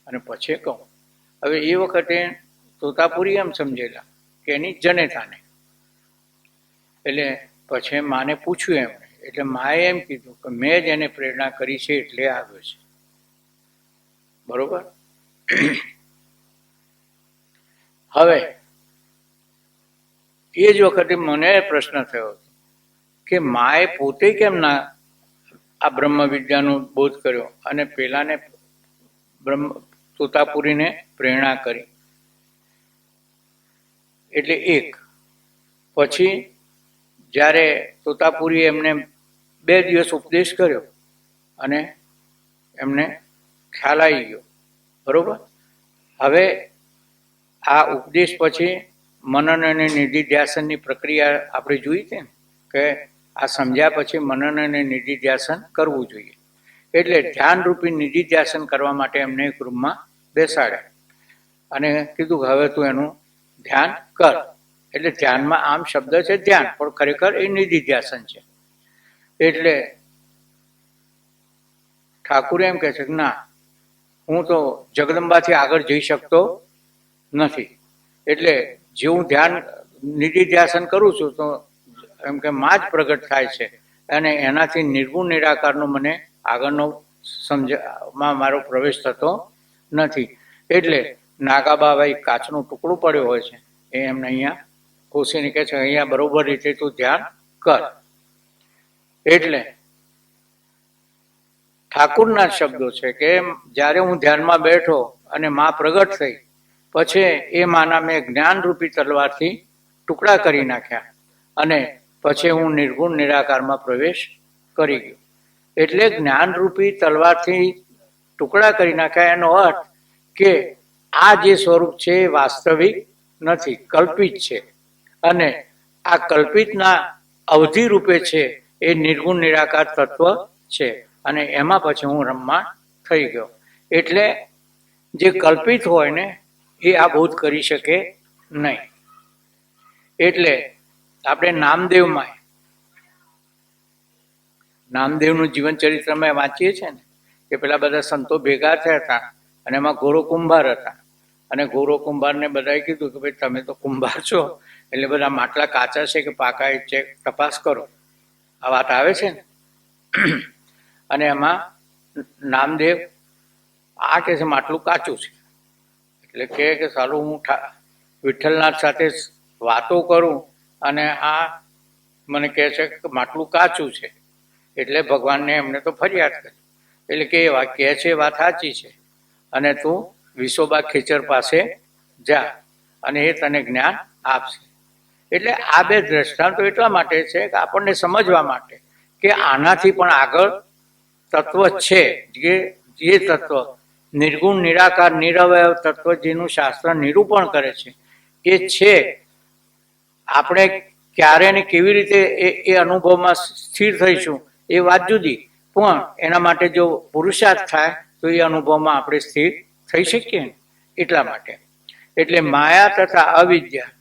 અને પછી કહું. હવે એ વખતે તોતાપુરી એમ સમજેલા કે એની જનેતાને, એટલે પછી માને પૂછ્યું એમણે, એટલે માએ એમ કીધું કે મેં જ એને પ્રેરણા કરી છે એટલે આવ્યો છે. બરોબર. હવે એ જ વખતે મને પ્રશ્ન થયો કે માએ પોતે કેમ ના આ બ્રહ્મ વિદ્યાનો બોધ કર્યો અને પેલાને તોતાપુરીને પ્રેરણા કરી? એટલે એક પછી જ્યારે તોતાપુરી એમને 2 દિવસ ઉપદેશ કર્યો અને એમને ખ્યાલ આવી ગયો, બરોબર. હવે આ ઉપદેશ પછી મનન અને નિધિધ્યાસનની પ્રક્રિયા આપણે જોઈ હતી ને, કે આ સમજ્યા પછી મનન અને નિધિધ્યાસન કરવું જોઈએ. એટલે ધ્યાનરૂપી નિધિધ્યાસન કરવા માટે એમને એક રૂમમાં બેસાડ્યા અને કીધું કે હવે તું એનું ધ્યાન કર. એટલે ધ્યાનમાં આમ શબ્દ છે ધ્યાન, પણ ખરેખર એ નિધિધ્યાસન છે. એટલે ઠાકુર એમ કહે છે કે ના, હું તો જગદંબાથી આગળ જઈ શકતો નથી, એટલે જે હું ધ્યાન નિધિધ્યાસન કરું છું તો એમ કે માં જ પ્રગટ થાય છે, અને એનાથી નિર્ગુણ નિરાકારનો મને આગળનો સમજમાં મારો પ્રવેશ થતો નથી. એટલે નાગાબાવા એક કાચનું ટુકડું પડ્યો હોય છે, એ એમને અહીંયા ખુશીને કહે છે અહીંયા બરોબર રીતે તું ધ્યાન કર. એટલે ઠાકુરના શબ્દો છે કે જ્યારે હું ધ્યાનમાં બેઠો અને માં પ્રગટ થઈ, પછી એ માના મેં જ્ઞાનરૂપી તલવારથી ટુકડા કરી નાખ્યા અને પછી હું નિર્ગુણ નિરાકારમાં પ્રવેશ કરી ગયો. એટલે જ્ઞાનરૂપી તલવારથી ટુકડા કરી નાખ્યા એનો અર્થ કે આ જે સ્વરૂપ છે એ વાસ્તવિક નથી, કલ્પિત છે, અને આ કલ્પિતના અવધિ રૂપે છે એ નિર્ગુણ નિરાકાર તત્વ છે, અને એમાં પછી હું રમમાણ થઈ ગયો. એટલે જે કલ્પિત હોય ને એ આ બોધ કરી શકે નહીં. એટલે આપણે નામદેવનું જીવન ચરિત્ર અમે વાંચીએ છીએ ને, કે પેલા બધા સંતો ભેગા થયા હતા અને એમાં ગોરો કુંભાર હતા, અને ગોરો કુંભારને બધાએ કીધું કે ભાઈ તમે તો કુંભાર છો, એટલે બધા માટલા કાચા છે કે પાકા એ ચેક તપાસ કરો. આ વાત આવે છે ને. અને એમાં નામદેવ આ કે છે માટલું કાચું છે, એટલે કે સાલું હું વિઠ્ઠલનાથ સાથે વાતો કરું અને આ મને કહે છે કે માટલું કાચું છે, એટલે ભગવાનને એમને તો ફરિયાદ કરી. એટલે કે એ વાત કહે છે વાત સાચી છે, અને તું વિસોબા ખેચર પાસે જા અને એ તને જ્ઞાન આપશે. એટલે આ બે દ્રષ્ટાંતો એટલા માટે છે કે આપણને સમજવા માટે કે આનાથી પણ આગળ તત્વ છે, જે તત્વ નિર્ગુણ નિરાકાર નિરવયવ તત્વ જેનું શાસ્ત્ર નિરૂપણ કરે છે એ છે. આપણે ક્યારે ને કેવી રીતે એ અનુભવમાં સ્થિર થઈશું એ વાત જુદી, પણ એના માટે જો પુરુષાર્થ થાય તો એ અનુભવમાં આપણે સ્થિર થઈ શકીએ ને એટલા માટે. એટલે માયા તથા અવિદ્યા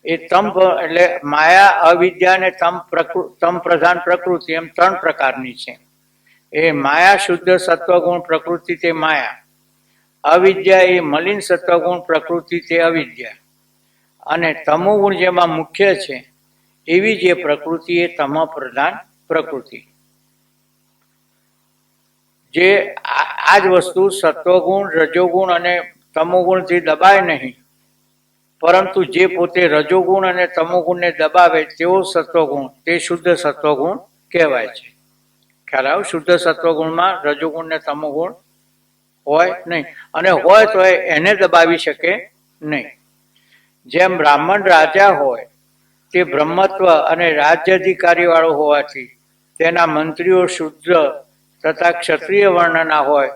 એ એટલે માયા, અવિદ્યા અને તમ પ્રધાન પ્રકૃતિ એમ 3 પ્રકારની છે. એ માયા શુદ્ધ સત્વગુણ પ્રકૃતિ તે માયા, અવિદ્યા એ મલિન સત્વગુણ પ્રકૃતિ તે અવિદ્યા, અને તમોગુણ જેમાં મુખ્ય છે એવી જે પ્રકૃતિ એ તમ પ્રધાન પ્રકૃતિ. જે આ જ વસ્તુ સત્વગુણ, રજોગુણ અને તમોગુણથી દબાય નહીં, પરંતુ જે પોતે રજોગુણ અને તમોગુણને દબાવે તેવો સત્વગુણ તે શુદ્ધ સત્વગુણ કહેવાય છે. ખ્યાલ આવ્યો? શુદ્ધ સત્વગુણમાં રજોગુણ ને તમોગુણ હોય નહીં, અને હોય તો એને દબાવી શકે નહીં. જેમ બ્રાહ્મણ રાજા હોય તે બ્રહ્મત્વ અને રાજ્ય અધિકારી વાળો હોવાથી તેના મંત્રીઓ શુદ્ર તથા ક્ષત્રિય વર્ણના હોય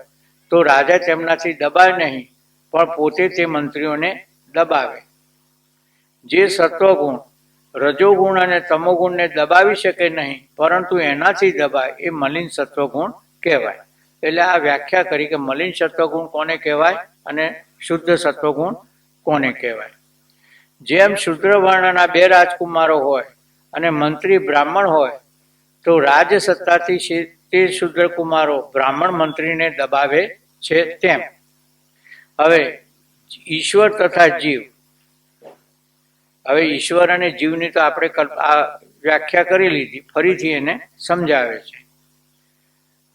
તો રાજા તેમનાથી દબાય નહીં, પણ પોતે તે મંત્રીઓને દબાવે. જે સત્વગુણ રજોગુણ અને તમોગુણને દબાવી શકે નહીં પરંતુ એનાથી દબાય એ મલિન સત્વગુણ કહેવાય. એટલે આ વ્યાખ્યા કરી કે મલિન સત્વગુણ કોને કહેવાય અને શુદ્ધ સત્વગુણ કોને કહેવાય. જેમ શુદ્ર વર્ણના 2 રાજકુમારો હોય અને મંત્રી બ્રાહ્મણ હોય તો રાજસત્તાથી તે શુદ્ર કુમારો બ્રાહ્મણ મંત્રીને દબાવે છે તેમ. હવે ઈશ્વર તથા જીવ, હવે ઈશ્વર અને જીવની તો આપણે વ્યાખ્યા કરી લીધી, ફરીથી એને સમજાવે છે.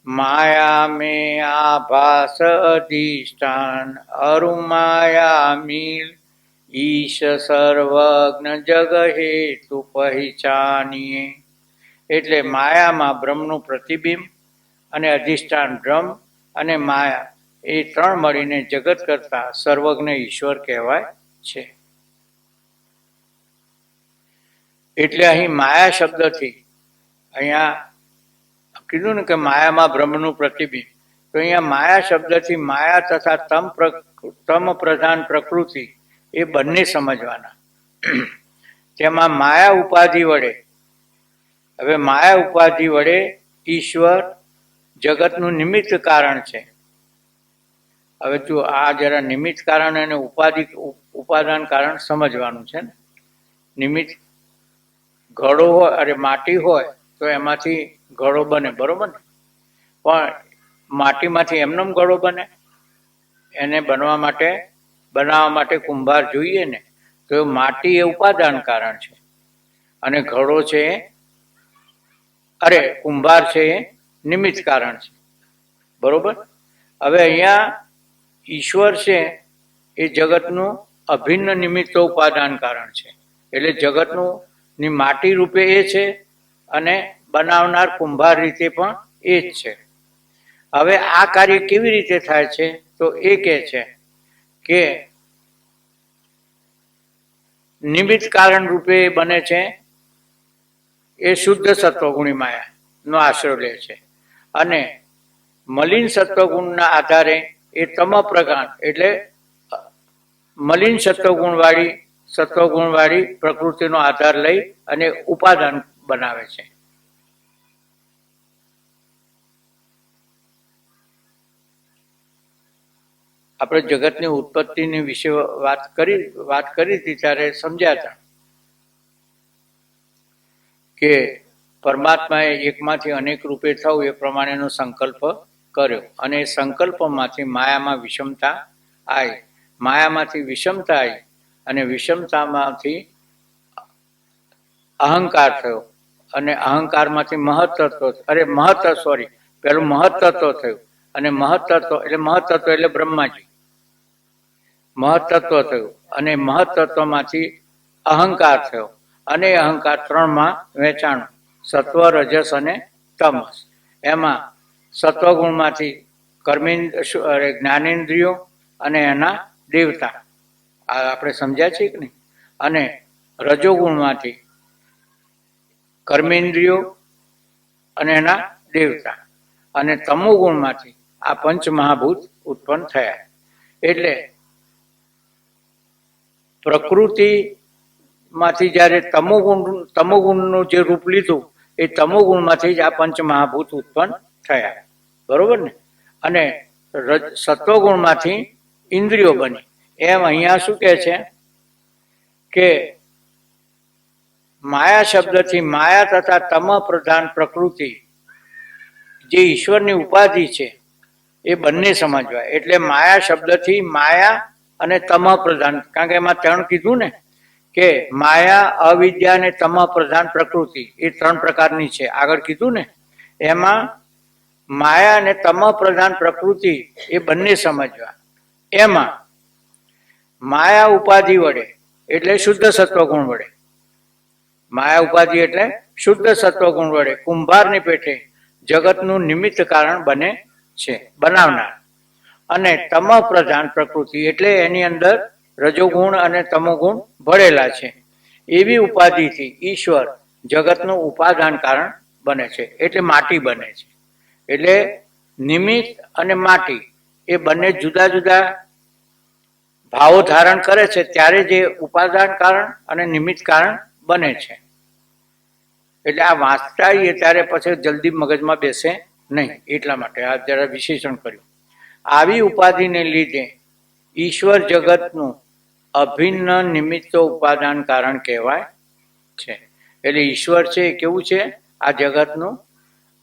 માયા મે આભાસ અધિષ્ઠાન અરુમાયા મીલ ઈશ સર્વજ્ઞ જગ હેતુ પહેચાનીએ. એટલે માયામાં બ્રહ્મનું પ્રતિબિંબ અને અધિષ્ઠાન બ્રહ્મ અને માયા એ 3 મળીને જગત કરતા સર્વજ્ઞ ઈશ્વર કહેવાય છે. એટલે અહીં માયા શબ્દથી અહીંયા કીધું ને કે માયામાં બ્રહ્મનું પ્રતિબિંબ, તો અહીંયા માયા શબ્દથી માયા તથા તમ પ્રધાન પ્રકૃતિ એ બંને સમજવાના. તેમાં માયા ઉપાધિ વડે, હવે માયા ઉપાધિ વડે ઈશ્વર જગતનું નિમિત્ત કારણ છે. હવે જો આ જરા નિમિત્ત કારણ અને ઉપાદાન કારણ સમજવાનું છે ને. નિમિત્ત ઘડો હોય, અરે માટી હોય તો એમાંથી ઘડો બને, બરોબર ને? પણ માટીમાંથી એમનેમ ઘડો બને? એને બનાવવા માટે કુંભાર જોઈએ ને. તો માટી એ ઉપાદાન કારણ છે અને ઘડો છે કુંભાર છે એ નિમિત્ત કારણ છે, બરોબર? હવે અહીંયા ઈશ્વર છે એ જગતનું અભિન્ન નિમિત્ત ઉપાદાન કારણ છે. એટલે જગતનું ની માટી રૂપે એ છે અને બનાવનાર કુંભાર રીતે પણ એ જ છે. હવે આ કાર્ય કેવી રીતે થાય છે? તો એ કહે છે કે નિમિત્ત કારણ રૂપે બને છે એ શુદ્ધ સત્વગુણી માયા નો આશ્રય લે છે, અને મલિન સત્વગુણના આધારે એ તમ પ્રધાન એટલે મલિન સત્વગુણ વાળી પ્રકૃતિનો આધાર લઈ અને ઉપાદાન બનાવે છે. આપણે જગતની ઉત્પત્તિની વિશે વાત કરી હતી ત્યારે સમજ્યા હતા કે પરમાત્માએ એકમાંથી અનેક રૂપે થવું એ પ્રમાણેનો સંકલ્પ કર્યો, અને એ સંકલ્પમાંથી માયામાં વિષમતા આવી, માયામાંથી વિષમતા આવી, અને વિષમતામાંથી અહંકાર થયો, અને અહંકારમાંથી પેલું મહત્તત્વ થયું, અને મહત્તત્વ એટલે બ્રહ્માજી મહત્તત્વ થયું, અને મહત્તત્વમાંથી અહંકાર થયો, અને અહંકાર 3માં વહેંચાણું, સત્વ, રજસ અને તમસ. એમાં સત્વગુણમાંથી જ્ઞાનેન્દ્રિયો અને એના દેવતા, આ આપણે સમજ્યા છીએ કે નહીં? અને રજોગુણમાંથી કર્મેન્દ્રિયો અને એના દેવતા, અને તમોગુણમાંથી આ પંચ મહાભૂત ઉત્પન્ન થયા. એટલે પ્રકૃતિમાંથી જ્યારે તમોગુણનું જે રૂપ લીધું એ તમોગુણમાંથી જ આ પંચ મહાભૂત ઉત્પન્ન થયા. બરોબર ને? અને સત્વગુણમાંથી ઇન્દ્રિયો બની. એમ અહીંયા શું કહે છે કે માયા શબ્દથી માયા તથા તમ પ્રધાન પ્રકૃતિ જે ઈશ્વરની ઉપાધિ છે એ બંને સમજવા. એટલે માયા શબ્દથી માયા અને તમ પ્રધાન, કારણ કે એમાં ત્રણ કીધું ને કે માયા, અવિદ્યા અને તમ પ્રધાન પ્રકૃતિ એ ત્રણ પ્રકારની છે. આગળ કીધું ને એમાં માયા અને તમ પ્રધાન પ્રકૃતિ એ બંને સમજવા. એમાં માયા ઉપાધિ વડે એટલે શુદ્ધ સત્વગુણ વડે, માયા ઉપાધિ એટલે શુદ્ધ સત્વગુણ વડે કુંભારની પેટે જગતનું નિમિત્ત કારણ બને છે, બનાવનાર. અને તમ પ્રધાન પ્રકૃતિ એટલે એની અંદર રજોગુણ અને તમોગુણ ભળેલા છે. એવી ઉપાધિથી ઈશ્વર જગતનું ઉપાદાન કારણ બને છે, એટલે માટી બને છે. એટલે નિમિત્ત અને માટી એ બંને જુદા જુદા ભાવો ધારણ કરે છે ત્યારે જે ઉપાદાન કારણ અને નિમિત્ત કારણ બને છે. એટલે આ વાંચતા આવીએ ત્યારે પછી જલ્દી મગજમાં બેસે નહીં, એટલા માટે આ જરા વિશેષણ કર્યું. આવી ઉપાધિને લીધે ઈશ્વર જગતનું અભિન્ન નિમિત્ત ઉપાદાન કારણ કહેવાય છે. એટલે ઈશ્વર છે એ કેવું છે? આ જગતનું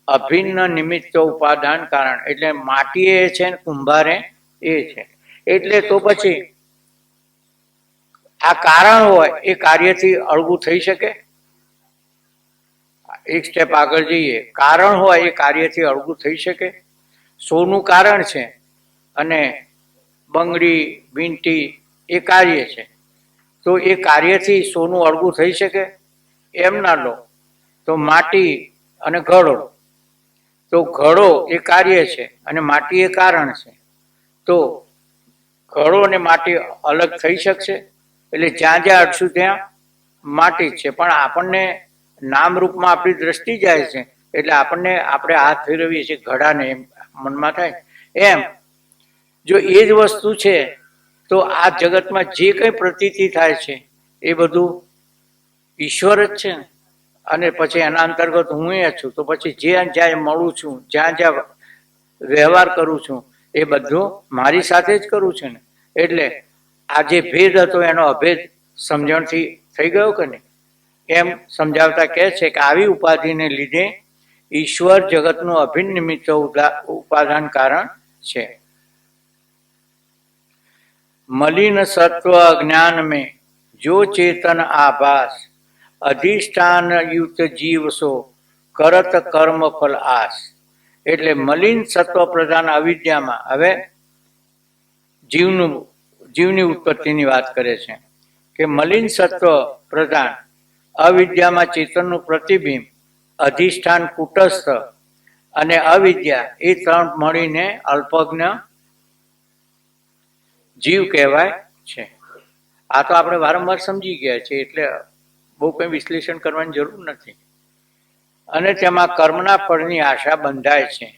અભિન્ન નિમિત્ત ઉપાદાન કારણ. એટલે માટી એ છે ને કુંભારે એ છે. એટલે તો પછી આ કારણ હોય એ કાર્યથી અળગું થઈ શકે? એક સ્ટેપ આગળ જઈએ. કારણ હોય એ કાર્યથી અળગું થઈ શકે? સોનું કારણ છે અને બંગડી, વીંટી એ કાર્ય છે, તો એ કાર્યથી સોનું અળગું થઈ શકે? એમ ના લો. તો માટી અને ઘડો, તો ઘડો એ કાર્ય છે અને માટી એ કારણ છે. તો ઘડો અને માટી અલગ થઈ શકશે? એટલે જ્યાં જ્યાં અડશું ત્યાં માટી જ છે, પણ આપણને નામરૂપમાં આપણી દ્રષ્ટિ જાય છે એટલે આપણે હાથ ફેરવીએ છીએ ઘડાને, એમ મનમાં થાય. એમ જો એ જ વસ્તુ છે તો આ જગતમાં જે કંઈ પ્રતીતિ થાય છે એ બધું ઈશ્વર જ છે ને. અને પછી એના અંતર્ગત હું એ છું, તો પછી જ્યાં જ્યાં મળું છું, જ્યાં જ્યાં વ્યવહાર કરું છું એ બધું મારી સાથે જ કરું છું ને. એટલે આ જે ભેદ હતો એનો અભેદ સમજણથી થઈ ગયો કે નહીં? એમ સમજાવતા કહે છે કે આવી ઉપાધિને લીધે ઈશ્વર જગતનું અભિન્ન નિમિત્ત ઉપાદાન કારણ છે. मलिन सत्व अज्ञान में जो चेतन आभास अधिष्ठान युक्त जीव सो करत कर्म फल आस. એટલે મલિન સત્વ પ્રધાન અવિદ્યામાં હવે જીવની ઉત્પત્તિની વાત કરે છે કે મલિન સત્વ પ્રધાન અવિદ્યામાં ચેતનનું પ્રતિબિંબ, અધિષ્ઠાન કુટસ્થ અને અવિદ્યા એ ત્રણ મળીને અલ્પજ્ઞ જીવ કહેવાય છે. આ તો આપણે વારંવાર સમજી ગયા છે એટલે બહુ કંઈ વિશ્લેષણ કરવાની જરૂર નથી. અને તેમાં કર્મના ફળની આશા બંધાય છે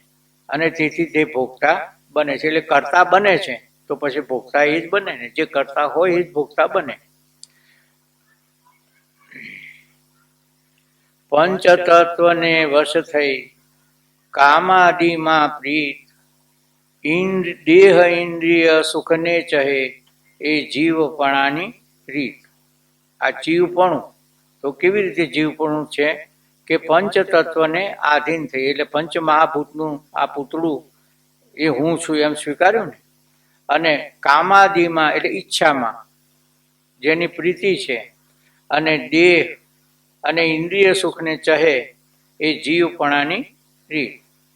અને તેથી તે ભોગતા બને છે. એટલે કર્તા બને છે તો પછી ભોગતા એ જ બને ને. જે કર્તા હોય એ જ ભોગતા બને. પંચતત્વને વશ થઈ કામાદિમાં પ્રીત દેહ ઇન્દ્રિય સુખને ચહે એ જીવપણાની રીત. આ જીવપણું તો કેવી રીતે જીવપણું છે કે પંચતત્વને આધીન થઈ. એટલે પંચ મહાભૂતનું આ પૂતળું એ હું છું એમ સ્વીકાર્યું ને. અને કામાદિમાં એટલે ઈચ્છામાં જેની પ્રીતિ છે, અને દેહ અને ઇન્દ્રિય સુખને ચહે એ જીવપણાની રીત.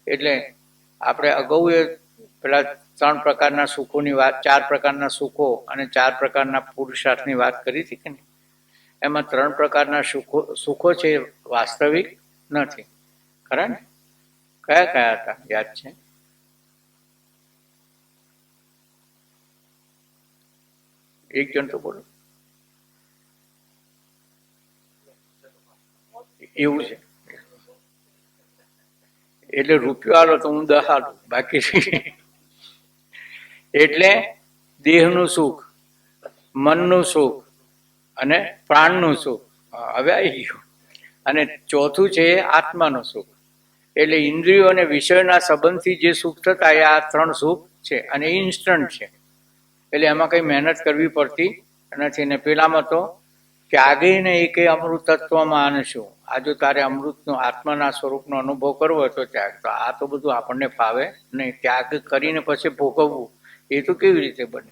એટલે આપણે અગાઉ પેલા 3 પ્રકારના સુખોની વાત, 4 પ્રકારના સુખો અને 4 પ્રકારના પુરુષાર્થની વાત કરી હતી કે નહીં? એમાં 3 પ્રકારના સુખો છે વાસ્તવિક નથી, ખરા ને? કયા કયા હતા યાદ છે? એક જણ તો બોલો. એવું છે એટલે રૂપિયો આલો તો હું 10 આલું, બાકી એટલે દેહનું સુખ, મનનું સુખ અને પ્રાણનું સુખ હવે આવી ગયું. અને ચોથું છે આત્માનું સુખ. એટલે ઇન્દ્રિયો અને વિષયના સંબંધથી જે સુખ થતા એ આ 3 સુખ છે, અને ઇન્સ્ટન્ટ છે. એટલે એમાં કઈ મહેનત કરવી પડતી નથી. ને પેલામાં તો ત્યાગીને એકે અમૃત તત્વમાં આનશું. આ જો તારે અમૃતનો આત્માના સ્વરૂપનો અનુભવ કરવો હોય તો ત્યાગ. તો આ તો બધું આપણને ફાવે નહીં. ત્યાગ કરીને પછી ભોગવવું એ તો કેવી રીતે બને?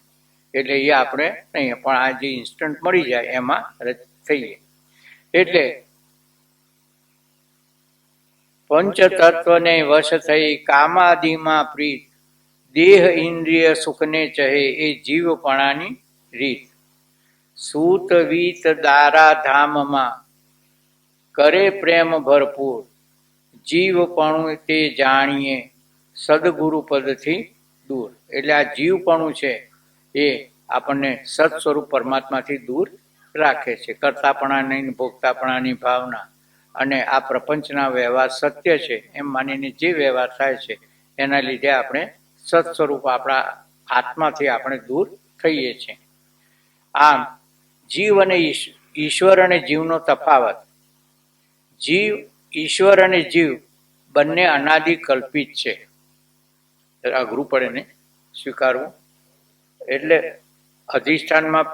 એટલે એ આપણે નહીં, પણ આ જે ઇન્સ્ટન્ટ મળી જાય એમાં થઈએ. એટલે પંચતત્વને વશ થઈ કામાદિમાં પ્રીત, દેહ ઇન્દ્રિય સુખને ચહે એ જીવપણાની રીત. સૂત વીત દારા ધામમાં કરે પ્રેમ ભરપૂર, જીવપણું તે જાણીએ સદગુરુ પદથી દૂર. એટલે આ જીવપણું છે એ આપણને સત સ્વરૂપ પરમાત્માથી દૂર રાખે છે. કરતાપણાની, ભોગતાપણાની ભાવના અને આ પ્રપંચના વ્યવહાર સત્ય છે એમ માનીને જે વ્યવહાર થાય છે એના લીધે આપણે સત સ્વરૂપ આપણા આત્માથી આપણે દૂર થઈએ છીએ. આમ જીવ અને ઈશ્વર અને જીવનો તફાવત. જીવ, ઈશ્વર અને જીવ બંને અનાદિ કલ્પિત છે. અઘરું પડે ને સ્વીકારવું. એટલે અધિષ્ઠાનમાં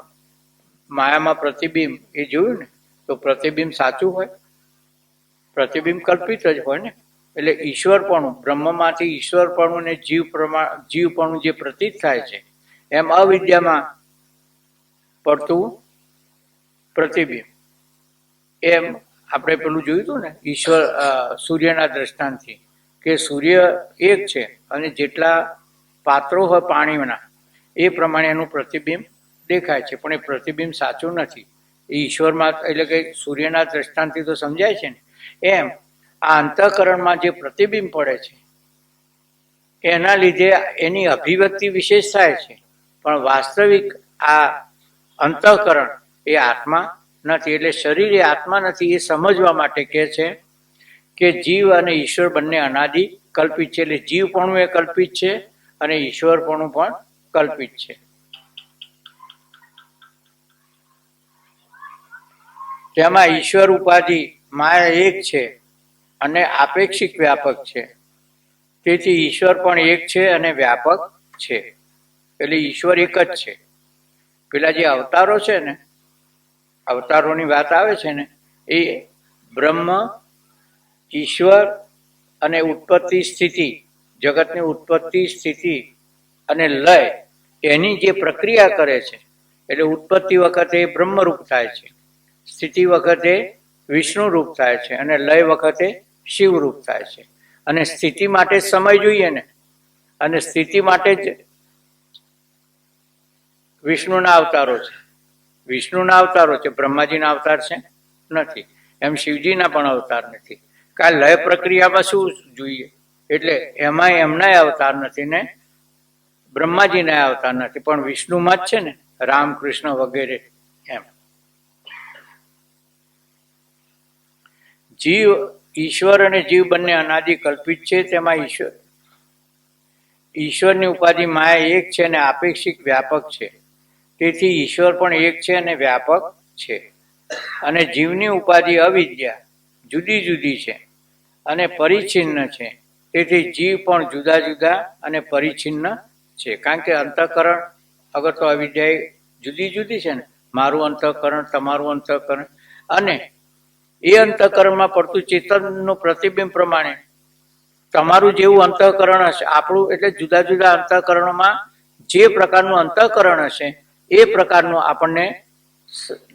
માયામાં પ્રતિબિંબ એ જોયું ને, તો પ્રતિબિંબ સાચું હોય? પ્રતિબિંબ કલ્પિત જ હોય ને. એટલે ઈશ્વરપણું, બ્રહ્મમાંથી ઈશ્વરપણું ને જીવપણું જે પ્રતીત થાય છે એમ અવિદ્યામાં પડતું પ્રતિબિંબ. એમ આપણે પેલું જોયું હતું ને ઈશ્વર સૂર્યના દ્રષ્ટાંતથી, કે સૂર્ય એક છે અને જેટલા પાત્રો હોય પાણીના એ પ્રમાણે એનું પ્રતિબિંબ દેખાય છે, પણ એ પ્રતિબિંબ સાચું નથી. એ ઈશ્વરમાં, એટલે કે સૂર્યના દ્રષ્ટાંતથી તો સમજાય છે ને. એમ આ અંતઃકરણમાં જે પ્રતિબિંબ પડે છે એના લીધે એની અભિવ્યક્તિ વિશેષ થાય છે, પણ વાસ્તવિક આ અંતઃકરણ એ આત્મા નથી. એટલે શરીર એ આત્મા નથી એ સમજવા માટે કહે છે કે જીવ અને ઈશ્વર બંને અનાદિ કલ્પિત છે. એટલે જીવપણું એ કલ્પિત છે અને ઈશ્વરપણું પણ કલ્પિત છે. તેમાં ઈશ્વર ઉપાધિ માયા એક છે અને આપેક્ષિક વ્યાપક છે. તેથી ઈશ્વર પણ એક છે અને વ્યાપક છે. એટલે ઈશ્વર એક જ છે. પેલા જે અવતારો છે ને, અવતારોની વાત આવે છે ને, એ બ્રહ્મ, ઈશ્વર અને ઉત્પત્તિ સ્થિતિ, જગતની ઉત્પત્તિ સ્થિતિ અને લય એની જે પ્રક્રિયા કરે છે. એટલે ઉત્પત્તિ વખતે બ્રહ્મરૂપ થાય છે, સ્થિતિ વખતે વિષ્ણુ રૂપ થાય છે અને લય વખતે શિવ રૂપ થાય છે. અને સ્થિતિ માટે જ સમય જોઈએ ને, અને સ્થિતિ માટે જ વિષ્ણુના અવતારો છે. વિષ્ણુના અવતારો છે, બ્રહ્માજીના અવતાર છે નથી. એમ શિવજીના પણ અવતાર નથી. કારણ લય પ્રક્રિયામાં શું જોઈએ? એટલે એમાં એમના અવતાર નથી ને બ્રહ્માજીના અવતાર નથી, પણ વિષ્ણુમાં જ છે ને, રામકૃષ્ણ વગેરે. એમ જીવ, ઈશ્વર અને જીવ બંને અનાદિ કલ્પિત છે. તેમાં ઈશ્વરની ઉપાધિ માયા એક છે અને આપેક્ષિક વ્યાપક છે. તેથી ઈશ્વર પણ એક છે અને વ્યાપક છે. અને જીવની ઉપાધિ અવિદ્યા જુદી જુદી છે અને પરિચ્છિન્ન છે. તેથી જીવ પણ જુદા જુદા અને પરિચ્છિન્ન છે. કારણ કે અંતઃકરણ અગર તો અવિદ્યા જુદી જુદી છે ને, મારું અંતઃકરણ, તમારું અંતઃકરણ, અને એ અંતઃકરણમાં પડતું ચેતનનું પ્રતિબિંબ પ્રમાણે તમારું જેવું અંતઃકરણ હશે આપણું. એટલે જુદા જુદા અંતઃકરણોમાં જે પ્રકારનું અંતઃકરણ હશે એ પ્રકારનું આપણને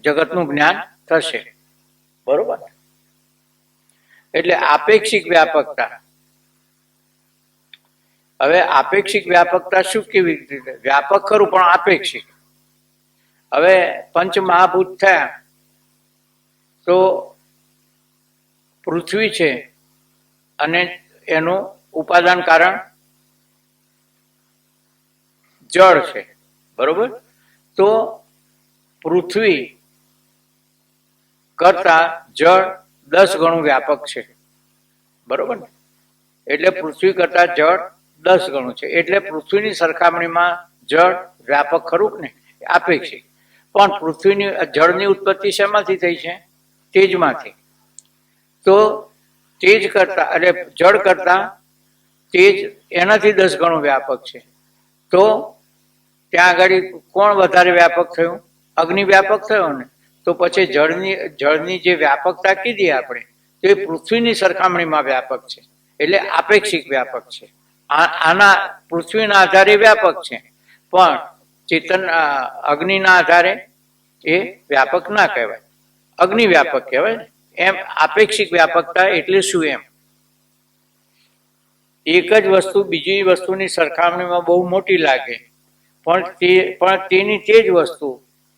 જગતનું જ્ઞાન થશે. બરોબર? એટલે આપેક્ષિક વ્યાપકતા. હવે આપેક્ષિક વ્યાપકતા શું, કેવી રીતે? વ્યાપક ખરું પણ આપેક્ષિક. હવે પંચ મહાભૂત થયા તો પૃથ્વી છે અને એનું ઉપાદાન કારણ જળ છે. બરોબર? તો પૃથ્વી કરતા જળ 10 ગણું વ્યાપક છે. બરોબર ને? એટલે પૃથ્વી કરતા જળ 10 ગણું છે. એટલે પૃથ્વીની સરખામણીમાં જળ વ્યાપક ખરું ને, આપેક્ષિક. પણ પૃથ્વીની જળની ઉત્પત્તિ શેમાંથી થઈ છે? તેજમાંથી. તો તેજ કરતા એટલે જળ કરતા તેજ એનાથી 10 ગણું વ્યાપક છે. તો ત્યાં આગળ કોણ વધારે વ્યાપક થયું? અગ્નિ વ્યાપક થયો ને. તો પછી જળની જે વ્યાપકતા કીધી આપણે, તો એ પૃથ્વીની સરખામણીમાં વ્યાપક છે. એટલે આપેક્ષિક વ્યાપક છે. આના પૃથ્વીના આધારે વ્યાપક છે, પણ ચેતન અગ્નિના આધારે એ વ્યાપક ના કહેવાય, અગ્નિ વ્યાપક કહેવાય ને. એમ આપેક્ષિક વ્યાપકતા એટલે શું? એમ એક જ વસ્તુ બીજી વસ્તુની સરખામણીમાં બહુ મોટી લાગે, પણ તેની તે જ વસ્તુ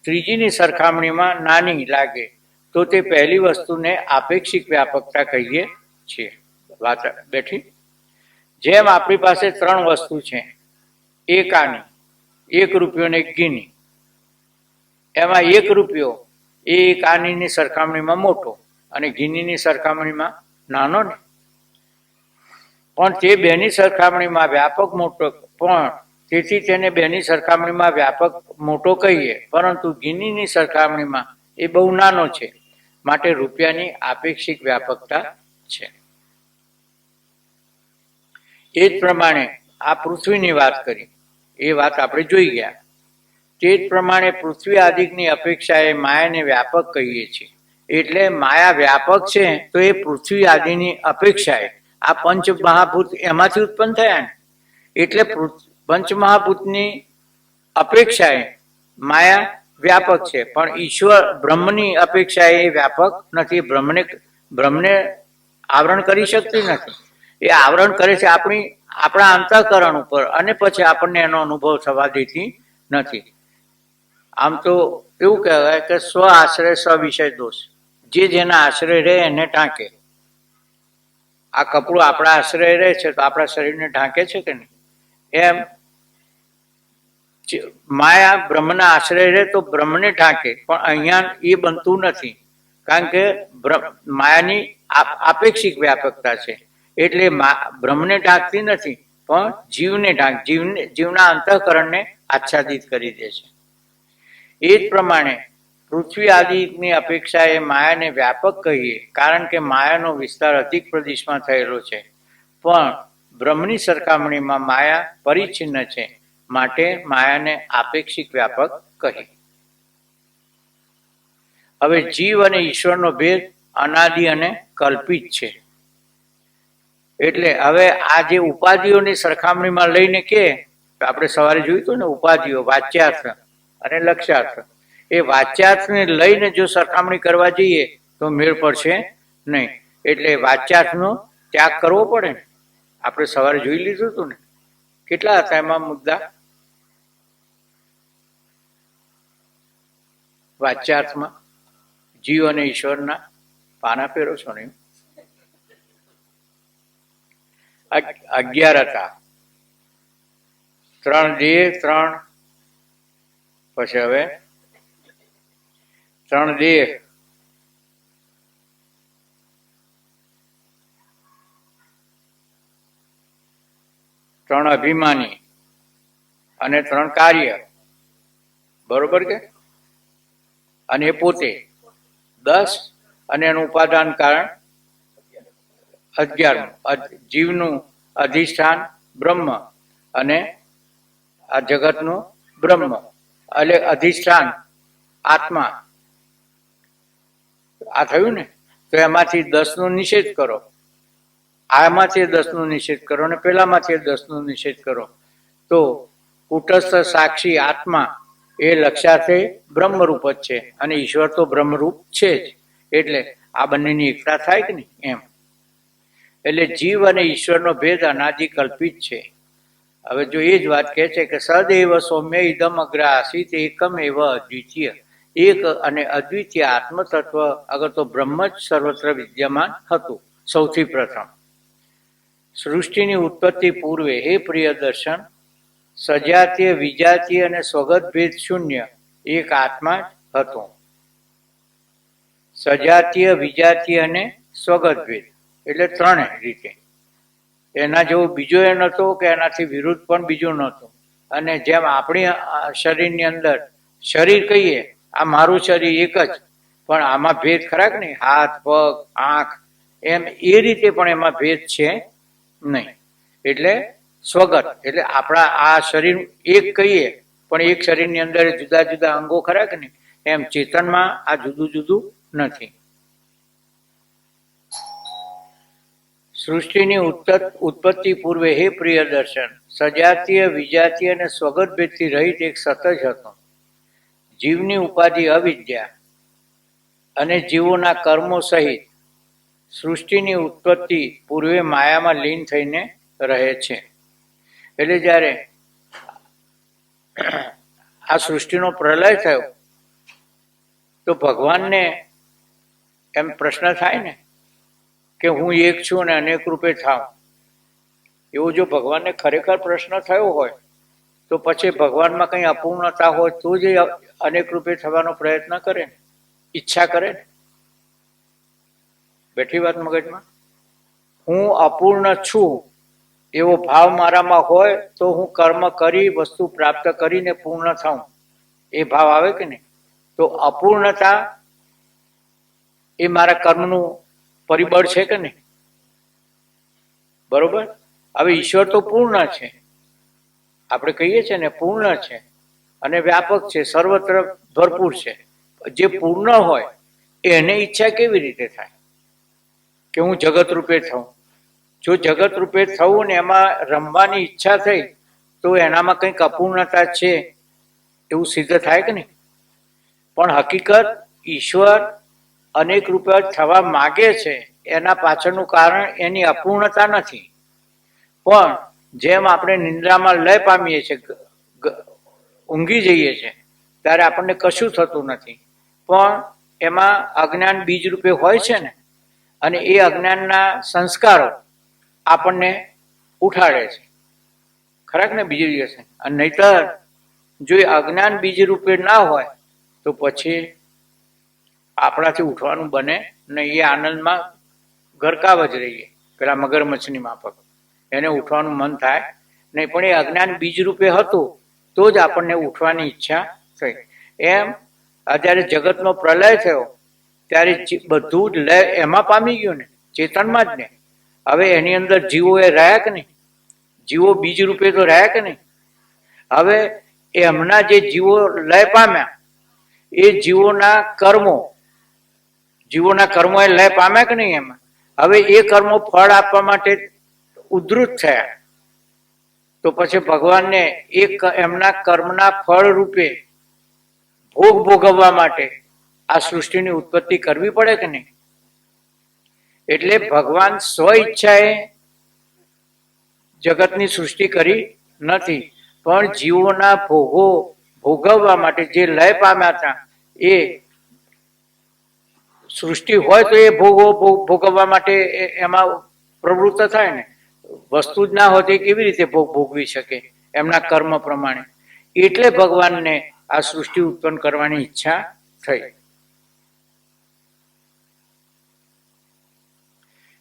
ત્રીજીની સરખામણીમાં નાની લાગે, તો તે પહેલી વસ્તુને આપેક્ષિક વ્યાપકતા કહીએ છીએ. વાત બેઠી? જેમ આપણી પાસે 3 વસ્તુ છે, એક આની, 1 રૂપિયો ને 1 ગીની. એમાં 1 રૂપિયો એ 1 આનીની સરખામણીમાં મોટો અને ગીનીની સરખામણીમાં નાનો ને. પણ તે બેની સરખામણીમાં વ્યાપક મોટો, પણ તેથી તેને બેની સરખામણીમાં વ્યાપક મોટો કહીએ, પરંતુ ગીનીની સરખામણીમાં એ બહુ નાનો છે, માટે રૂપિયાની આપેક્ષિક વ્યાપકતા છે. એ જ પ્રમાણે આ પૃથ્વીની વાત કરી, એ વાત આપણે જોઈ ગયા. તે જ પ્રમાણે પૃથ્વી આદિકની અપેક્ષાએ માયાને વ્યાપક કહીએ છીએ. એટલે માયા વ્યાપક છે તો એ પૃથ્વી આદિની અપેક્ષાએ આ પંચ મહાભૂત એમાંથી ઉત્પન્ન થયા ને. એટલે પંચમહાભૂતની અપેક્ષાએ માયા વ્યાપક છે, પણ ઈશ્વર બ્રહ્મની અપેક્ષાએ એ વ્યાપક નથી. બ્રહ્મને આવરણ કરી શકતી નથી. એ આવરણ કરે છે આપણા અંતઃકરણ ઉપર, અને પછી આપણને એનો અનુભવ થવા દેતી નથી. આમ તો એવું કહેવાય કે સ્વ આશ્રય સ્વ વિષય દોષ. જે જેના આશ્રય રહે એને ઢાંકે. આ કપડું આપણા આશ્રય રહે છે તો આપણા શરીરને ઢાંકે છે કે નહીં? એમ માયા બ્રહ્મના આશ્રય રહે તો બ્રહ્મને ઢાંકે, પણ અહીંયા એ બનતું નથી. કારણ કે માયાની આપેક્ષિક વ્યાપકતા છે. એટલે બ્રહ્મને ઢાંકતી નથી, પણ જીવના અંતઃકરણને આચ્છાદિત કરી દે છે. એ જ પ્રમાણે પૃથ્વી આદિની અપેક્ષાએ માયાને વ્યાપક કહીએ, કારણ કે માયાનો વિસ્તાર અધિક પ્રદેશમાં થયેલો છે, પણ બ્રહ્મની સરખામણીમાં માયા પરિચ્છિન્ન છે, માટે માયાને આપેક્ષિક વ્યાપક કહી. હવે જીવ અને ઈશ્વરનો ભેદ અનાદિ અને કલ્પિત છે. એટલે હવે આ જે ઉપાધિઓની સરખામણીમાં લઈને કે આપણે સવારે જોયું હતું ને, ઉપાધિઓ વાચ્યાર્થ અને લક્ષ્યાર્થ. એ વાચ્યાર્થને લઈને જો સરખામણી કરવા જઈએ તો મેળ પડશે નહીં. એટલે વાચ્યાર્થનો ત્યાગ કરવો પડે ને. આપણે સવારે જોઈ લીધું હતું ને, કેટલા હતા એમાં મુદ્દા? વાચ્યાર્થમાં જીવ અને ઈશ્વરના પાના ફેરો છો ને, 11 હતા. 3 દેહ, 3 પછી હવે 3 દેહ, 3 અભિમાની અને 3 કાર્ય. બરોબર કે? અને એ પોતે 10, અને એનું ઉપાદાન કારણ 11. જીવનું અધિષ્ઠાન બ્રહ્મ અને આ જગતનું બ્રહ્મ, એટલે અધિષ્ઠાન આત્મા. આ થયું ને. તો એમાંથી 10 નો નિષેધ કરો, આમાંથી 10 નો નિષેધ કરો, અને પેલામાંથી 10 નો નિષેધ કરો, તો કુટસ્થ સાક્ષી આત્મા એ લક્ષ્યાર્થે બ્રહ્મરૂપ જ છે, અને ઈશ્વર તો બ્રહ્મરૂપ છે જ. એટલે આ બંનેની એકતા થાય કે નહીં એમ. એટલે જીવ અને ઈશ્વરનો ભેદ અનાદિ કલ્પિત છે. હવે જો એ જ વાત કહે છે કે સદૈવ સૌમ્ય ઇદમ અગ્ર આસિત એકમ એવ અદ્વિતીય. એક અને અદ્વિતીય આત્મતત્વ અગર તો બ્રહ્મ જ સર્વત્ર વિદ્યમાન હતું સૌથી પ્રથમ. સૃષ્ટિની ઉત્પત્તિ પૂર્વે હે પ્રિય દર્શન, સજાતીય વિજાતીય અને સ્વગત ભેદ શૂન્ય એક આત્મા જ હતો. સજાતીય વિજાતીય અને સ્વગત ભેદ એટલે 3 રીતે. એના જેવો બીજો એ નહોતો કે એનાથી વિરુદ્ધ પણ બીજો નહોતો. અને જેમ આપણી શરીરની અંદર શરીર કહીએ, આ મારું શરીર એક જ, પણ આમાં ભેદ ખરા કે નહીં, હાથ પગ આંખ, એમ એ રીતે પણ એમાં ભેદ છે નહીં. એટલે સ્વગત એટલે આપણા આ શરીર એક કહીએ, પણ એક શરીરની અંદર જુદા જુદા અંગો ખરા કે નહીં, એમ ચેતનમાં આ જુદું જુદું નથી. સૃષ્ટિની ઉત્પત્તિ પૂર્વે હે પ્રિયદર્શન, સજાતીય વિજાતીય અને સ્વગત ભેદથી રહિત એક સત જ હતો. જીવની ઉપાધિ અવિદ્યા અને જીવોના કર્મો સહિત સૃષ્ટિની ઉત્પત્તિ પૂર્વે માયામાં લીન થઈને રહે છે. એટલે જ્યારે આ સૃષ્ટિનો પ્રલય થયો તો ભગવાનને એમ પ્રશ્ન થાય ને કે હું એક છું અને અનેક રૂપે થાવ. એવો જો ભગવાનને ખરેખર પ્રશ્ન થયો હોય તો પછી ભગવાનમાં કંઈ અપૂર્ણતા હોય તો જ અનેક રૂપે થવાનો પ્રયત્ન કરે ને, ઈચ્છા કરે ને. બેઠી વાત મગજમાં. હું અપૂર્ણ છું એવો ભાવ મારામાં હોય તો હું કર્મ કરી વસ્તુ પ્રાપ્ત કરીને પૂર્ણ થાઉં, એ ભાવ આવે કે નહીં. તો અપૂર્ણતા એ મારા કર્મનું પરિબળ છે કે નહીં, બરોબર. હવે ઈશ્વર તો પૂર્ણ છે, આપણે કહીએ છીએ ને પૂર્ણ છે અને વ્યાપક છે, સર્વત્ર ભરપૂર છે. જે પૂર્ણ હોય એને ઈચ્છા કેવી રીતે થાય કે હું જગત રૂપે થઉં? જો જગત રૂપે થવું ને એમાં રમવાની ઈચ્છા થઈ તો એનામાં કંઈક અપૂર્ણતા છે એવું સિદ્ધ થાય કે નહીં. પણ હકીકત ઈશ્વર અનેક રૂપે થવા માગે છે, એના પાછળનું કારણ એની અપૂર્ણતા નથી. પણ જેમ આપણે નિંદ્રામાં લય પામીએ છીએ, ઊંઘી જઈએ છીએ, ત્યારે આપણને કશું થતું નથી, પણ એમાં અજ્ઞાન બીજ રૂપે હોય છે ને, અને એ અજ્ઞાનના સંસ્કારો આપણને ઉઠાડે છે, ખરાક ને બીજે દિવસે. અને નહીતર જો એ અજ્ઞાન બીજ રૂપે ના હોય તો પછી આપણાથી ઉઠવાનું બને નહીં. એ આનંદમાં ગરકાવ જ રહીએ, પેલા મગરમચ્છની માફક. એને ઉઠવાનું મન થાય નહીં, પણ એ અજ્ઞાન બીજ રૂપે હતું તો જ આપણને ઉઠવાની ઈચ્છા થઈ. એમ જ્યારે જગતનો પ્રલય થયો ત્યારે બધું જ લય એમાં પામી ગયું ને, ચેતનમાં જ ને. હવે એની અંદર જીવો એ રહ્યા કે નહીં, જીવો બીજ રૂપે તો રહ્યા કે નહીં. હવે એમના જે જીવો લય પામ્યા એ જીવોના કર્મો એ લય પામ્યા કે નહીં એમાં. હવે એ કર્મો ફળ આપવા માટે ઉદ્ધૃત થયા તો પછી ભગવાનને એક એમના કર્મના ફળ રૂપે ભોગ ભોગવવા માટે આ સૃષ્ટિની ઉત્પત્તિ કરવી પડે કે નહીં. એટલે ભગવાન સ્વ ઈચ્છાએ જગતની સૃષ્ટિ કરી નથી, પણ જીવોના ભોગો ભોગવવા માટે જે લય પામ્યા હતા એ સૃષ્ટિ હોય તો એ ભોગો ભોગવવા માટે એમાં પ્રવૃત્ત થાય ને. વસ્તુ જ ના હોય તો કેવી રીતે ભોગ ભોગવી શકે એમના કર્મ પ્રમાણે. એટલે ભગવાનને આ સૃષ્ટિ ઉત્પન્ન કરવાની ઈચ્છા થઈ.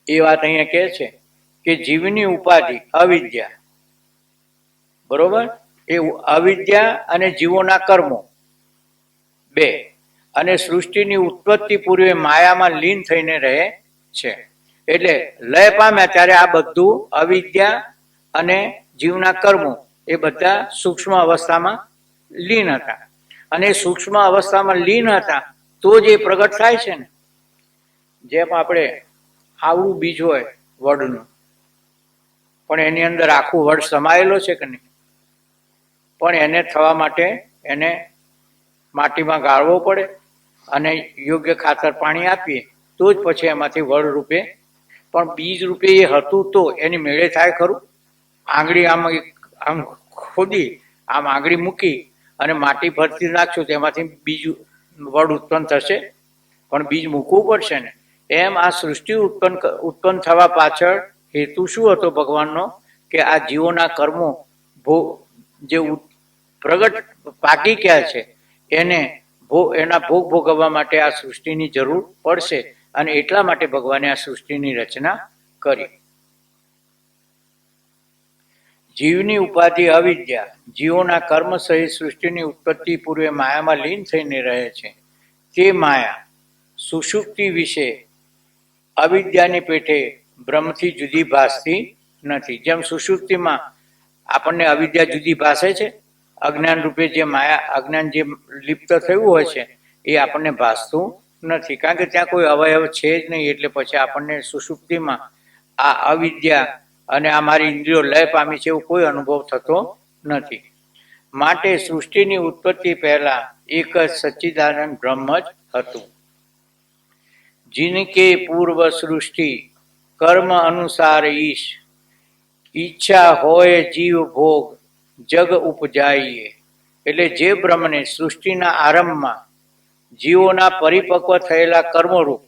એ વાત અહીંયા કહે છે કે જીવની ઉપાધિ અવિદ્યા, બરોબર. એ અવિદ્યા અને જીવોના કર્મો બે, અને સૃષ્ટિની ઉત્પત્તિ પૂર્વે માયામાં લીન થઈને રહે છે. એટલે લય પામ્યા ત્યારે આ બધું અવિદ્યા અને જીવના કર્મો એ બધા સૂક્ષ્મ અવસ્થામાં લીન હતા. અને સૂક્ષ્મ અવસ્થામાં લીન હતા તો જ એ પ્રગટ થાય છે ને. જેમ આપણે આવડું બીજ હોય વડનું, પણ એની અંદર આખું વડ સમાયેલો છે કે નહીં, પણ એને થવા માટે એને માટીમાં ગાળવો પડે અને યોગ્ય ખાતર પાણી આપીએ તો જ પછી એમાંથી વડ રૂપે. પણ બીજ રૂપે એ હતું તો એની મેળે થાય ખરું? આંગળી આમ ખોદી આમ આંગળી મૂકી અને માટી ભરતી નાખશું તો એમાંથી બીજ વડ ઉત્પન્ન થશે? પણ બીજ મૂકવું પડશે ને. એમ આ સૃષ્ટિ ઉત્પન્ન થવા પાછળ હેતુ શું હતો ભગવાનનો? કે આ જીવોના કર્મો જે પ્રગટ પાકી ગયા છે એને એના ભોગ ભોગવવા માટે આ સૃષ્ટિની જરૂર પડશે, અને એટલા માટે ભગવાને આ સૃષ્ટિની રચના કરી. જીવની ઉપાધિ અવિદ્યા જીવોના કર્મ સહિત સૃષ્ટિની ઉત્પત્તિ પૂર્વે માયામાં લીન થઈને રહે છે. તે માયા સુષુપ્તિ વિશે અવિદ્યાની પેઠે બ્રહ્મથી જુદી ભાસતી નથી. જેમ સુષુપ્તિમાં આપણને અવિદ્યા જુદી ભાસે છે, અજ્ઞાન રૂપે જે માયા અજ્ઞાન જે લિપ્ત થયું હોય છે એ આપણને ભાસતું નથી, કારણ કે ત્યાં કોઈ અવયવ છે જ નહીં. એટલે પછી આપણને સુષુપ્તિમાં આ અવિદ્યા અને આ મારી ઇન્દ્રિયો લય પામી છે એવો કોઈ અનુભવ થતો નથી. માટે સૃષ્ટિની ઉત્પત્તિ પહેલા એક જ સચ્ચિદાનંદ બ્રહ્મ જ હતું. जिनके पूर्व सृष्टि कर्म अनुसार ईश ઈચ્છા હોય જીવ ભોગ જગ ઉપજાઈએ. એટલે જે બ્રહ્મને સૃષ્ટિના આરંભમાં જીવોના પરિપક્વ થયેલા કર્મરૂપ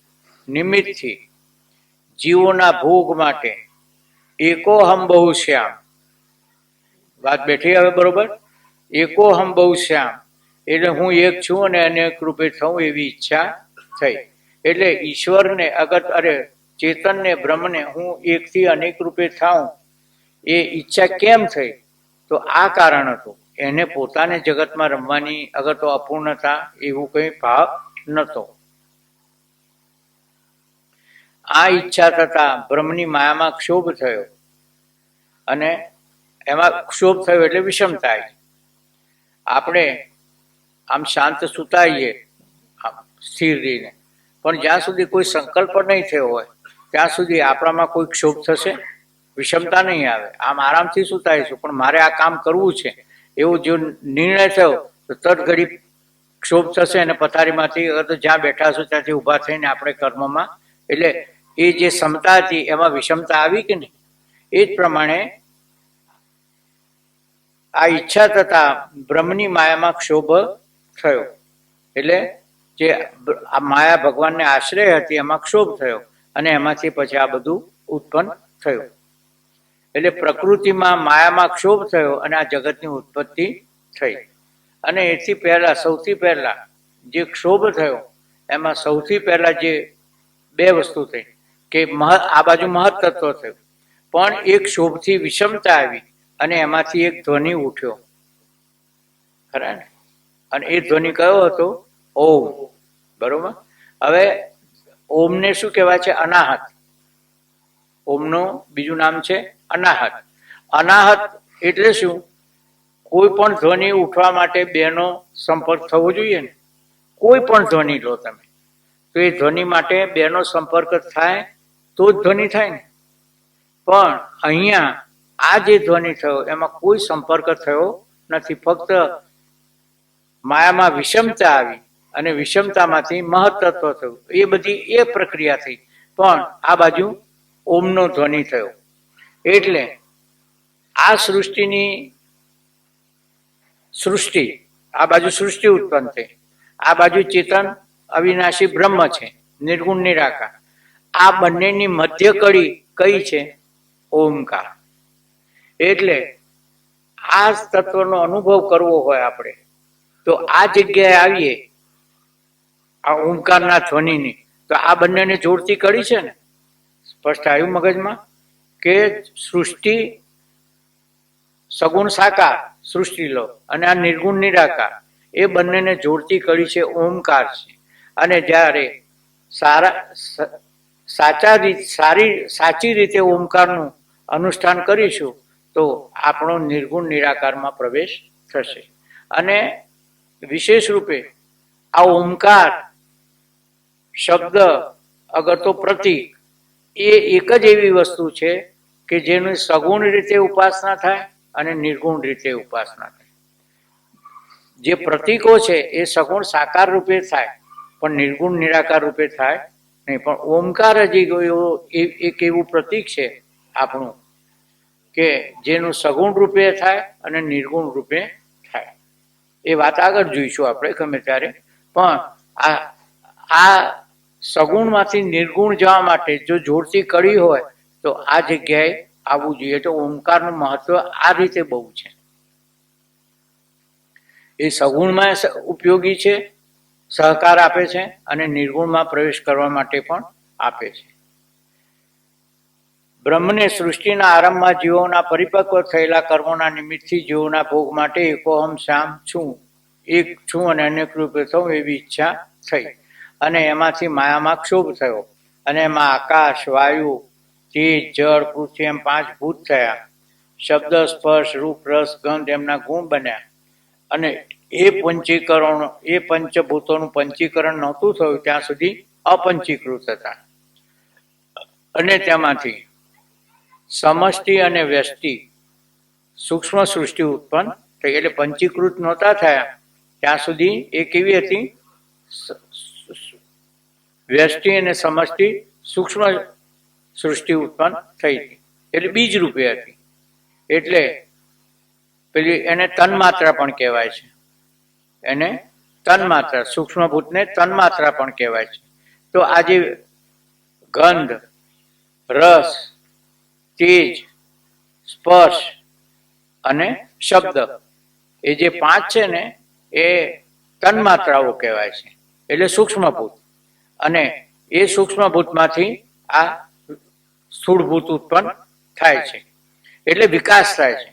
નિમિત્તથી જીવોના ભોગ માટે એકો હમ બહુ શ્યામ, વાત બેઠી હવે બરોબર, એકો હમ બહુ શ્યામ એટલે હું એક છું અને અનેક રૂપે થઉં એવી ઈચ્છા થઈ. એટલે ઈશ્વરને ચેતનને બ્રહ્મને હું એકથી અનેક રૂપે થાઉં એ ઈચ્છા કેમ થઈ? તો આ કારણ હતું, એને પોતાને જગતમાં રમવાની અગર તો અપૂર્ણતા એવું કંઈ ભાવ નહોતો. આ ઈચ્છા થતા બ્રહ્મની માયામાં ક્ષોભ થયો અને એમાં ક્ષોભ થયો એટલે વિષમતા આવી. આપણે આમ શાંત સુતાઈએ આમ સ્થિર રહીને, પણ જ્યાં સુધી કોઈ સંકલ્પ નહીં થયો હોય ત્યાં સુધી આપણામાં કોઈ ક્ષોભ થશે, વિષમતા નહીં આવે. આમ આરામથી સુતાઈશું, પણ મારે આ કામ કરવું છે એવો જો નિર્ણય થયો તો તરત ઘડી ક્ષોભ થશે અને પથારીમાંથી તો જ્યાં બેઠા છું ત્યાંથી ઊભા થઈને આપણે કર્મમાં, એટલે એ જે ક્ષમતા હતી એમાં વિષમતા આવી કે નહીં. એ જ પ્રમાણે આ ઈચ્છા થતા બ્રહ્મની માયામાં ક્ષોભ થયો. એટલે જે આ માયા ભગવાનને આશ્રય હતી એમાં ક્ષોભ થયો અને એમાંથી પછી આ બધું ઉત્પન્ન થયું. એટલે પ્રકૃતિમાં માયામાં ક્ષોભ થયો અને આ જગતની ઉત્પત્તિ થઈ. અને એથી પહેલા સૌથી પહેલા જે ક્ષોભ થયો એમાં સૌથી પહેલા જે બે વસ્તુ થઈ કે આ બાજુ મહત્તત્વ થયું, પણ એક ક્ષોભથી વિષમતા આવી અને એમાંથી એક ધ્વનિ ઉઠ્યો, ખરા ને? અને એ ધ્વનિ કયો હતો? ઓમ. બરોબર. હવે ઓમને શું કહેવાય છે? અનાહત. ઓમનું બીજું નામ છે અનાહત. અનાહત એટલે શું? કોઈ પણ ધ્વનિ ઉઠવા માટે બેનો સંપર્ક થવો જોઈએ ને. કોઈ પણ ધ્વનિ લો તમે તો એ ધ્વનિ માટે બેનો સંપર્ક થાય તો જ ધ્વનિ થાય ને. પણ અહીંયા આ જે ધ્વનિ થયો એમાં કોઈ સંપર્ક થયો નથી, ફક્ત માયામાં વિષમતા આવી અને વિષમતામાંથી મહત્તત્વ થયું. એ બધી એ પ્રક્રિયા થઈ, પણ આ બાજુ ઓમનો ધ્વનિ થયો. એટલે આ સૃષ્ટિ આ બાજુ સૃષ્ટિ ઉત્પન્ન થઈ, આ બાજુ ચેતન અવિનાશી બ્રહ્મ છે, નિર્ગુણ નિરાકાર. આ બંનેની મધ્ય કડી કઈ છે? ઓમકાર. એટલે આ તત્વનો અનુભવ કરવો હોય આપણે તો આ જગ્યાએ આવીએ, આ ઓમકારના ધ્વનિની, તો આ બંનેને જોડતી કડી છે ને. સ્પષ્ટ આવ્યું મગજમાં કે સૃષ્ટિ સગુણ સાકાર સૃષ્ટિ લો અને આ નિર્ગુણ નિરાકાર, એ બંનેને જોડતી કડી છે ઓમકાર છે. અને જ્યારે સાચી રીતે ઓમકારનું અનુષ્ઠાન કરીશું તો આપણો નિર્ગુણ નિરાકારમાં પ્રવેશ થશે. અને વિશેષ રૂપે આ ઓમકાર શબ્દ અગર તો પ્રતીક એ એક જ એવી વસ્તુ છે કે જેની સગુણ રીતે ઉપાસના થાય અને નિર્ગુણ રીતે ઉપાસના થાય. જે પ્રતીકો છે એ સગુણ સાકાર રૂપે થાય પણ નિર્ગુણ નિરાકાર રૂપે થાય નહીં. પણ ઓમકાર હજી એક એવું પ્રતીક છે આપણું કે જેનું સગુણ રૂપે થાય અને નિર્ગુણ રૂપે થાય. એ વાત આગળ જોઈશું આપણે ગમે ત્યારે. પણ આ સગુણમાંથી નિર્ગુણ જવા માટે જો જોડતી કડી હોય તો આ જગ્યાએ આવવું જોઈએ. તો ઓમકારનું મહત્વ આ રીતે બહુ છે. એ સગુણમાં ઉપયોગી છે, સહકાર આપે છે, અને નિર્ગુણમાં પ્રવેશ કરવા માટે પણ આપે છે. બ્રહ્મને સૃષ્ટિના આરંભમાં જીવોના પરિપક્વ થયેલા કર્મોના નિમિત્તથી જીવોના ભોગ માટે એકોહમ શ્યામ છું, એક છું અને અનેક રૂપે થવું એવી ઈચ્છા થઈ અને એમાંથી માયામાં ક્ષોભ થયો અને એમાં આકાશ, વાયુ, તેજ, જળ, પૃથ્વી એમ 5 ભૂત થયા. શબ્દ, સ્પર્શ, રૂપ, રસ, ગંધ એમના ગુણ બન્યા અને એ પંચભૂતોનું પંચીકરણ નહોતું થયું ત્યાં સુધી અપંચીકૃત હતા અને તેમાંથી સમષ્ટિ અને વ્યષ્ટિ સૂક્ષ્મ સૃષ્ટિ ઉત્પન્ન થઈ. એટલે પંચીકૃત નહોતા થયા ત્યાં સુધી એ કેવી હતી? વ્યષ્ટિ અને સમષ્ટિ સૂક્ષ્મ સૃષ્ટિ ઉત્પન્ન થઈ હતી, એટલે બીજ રૂપે હતી. એટલે પેલી એને તન્માત્રા પણ કહેવાય છે. એને તન્માત્રા, સૂક્ષ્મ ભૂતને તન્માત્રા પણ કહેવાય છે. તો આજે ગંધ, રસ, તેજ, સ્પર્શ અને શબ્દ એ જે 5 છે ને એ તન્માત્રાઓ કહેવાય છે, એટલે સૂક્ષ્મભૂત. અને એ સૂક્ષ્મભૂતમાંથી આ સ્થૂળભૂત ઉત્પન્ન થાય છે, એટલે વિકાસ થાય છે.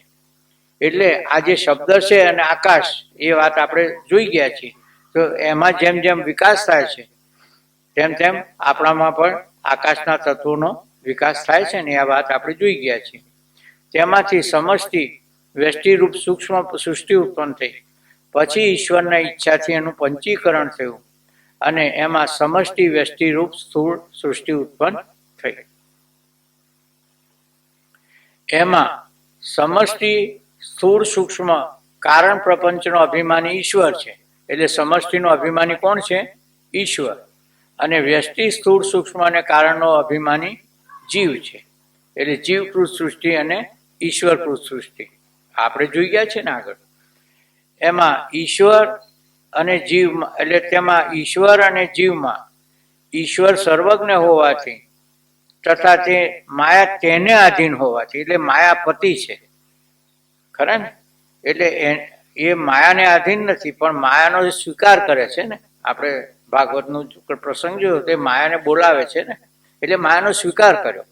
એટલે આ જે શબ્દ છે અને આકાશ એ વાત આપણે જોઈ ગયા છીએ. તો એમાં જેમ જેમ વિકાસ થાય છે તેમ તેમ આપણામાં પણ આકાશના તત્વોનો વિકાસ થાય છે ને, આ વાત આપણે જોઈ ગયા છીએ. તેમાંથી સમષ્ટિ વ્યષ્ટિરૂપ સૂક્ષ્મ સૃષ્ટિ ઉત્પન્ન થઈ. પછી ઈશ્વરના ઈચ્છાથી એનું પંચીકરણ થયું અને એમાં સમષ્ટિ વ્યષ્ટિરૂપ સ્થૂળ સૃષ્ટિ ઉત્પન્ન થઈ. એમાં સમષ્ટિ સ્થૂળ સૂક્ષ્મ કારણ પ્રપંચનો અભિમાની ઈશ્વર છે. એટલે સમષ્ટિનો અભિમાની કોણ છે? ઈશ્વર. અને વ્યષ્ટિ સ્થૂળ સૂક્ષ્મ અને કારણનો અભિમાની જીવ છે. એટલે જીવકૃત સૃષ્ટિ અને ઈશ્વરકૃત સૃષ્ટિ આપણે જોઈ ગયા છે ને આગળ. એમાં ઈશ્વર અને જીવ, એટલે તેમાં ઈશ્વર અને જીવમાં ઈશ્વર સર્વજ્ઞ હોવાથી તથા તે માયા તેને આધીન હોવાથી, એટલે માયાપતિ છે ખરા ને. એટલે એ માયાને આધીન નથી પણ માયાનો સ્વીકાર કરે છે ને. આપણે ભાગવતનું પ્રસંગ જોયો તે માયાને બોલાવે છે ને, એટલે માયાનો સ્વીકાર કર્યો.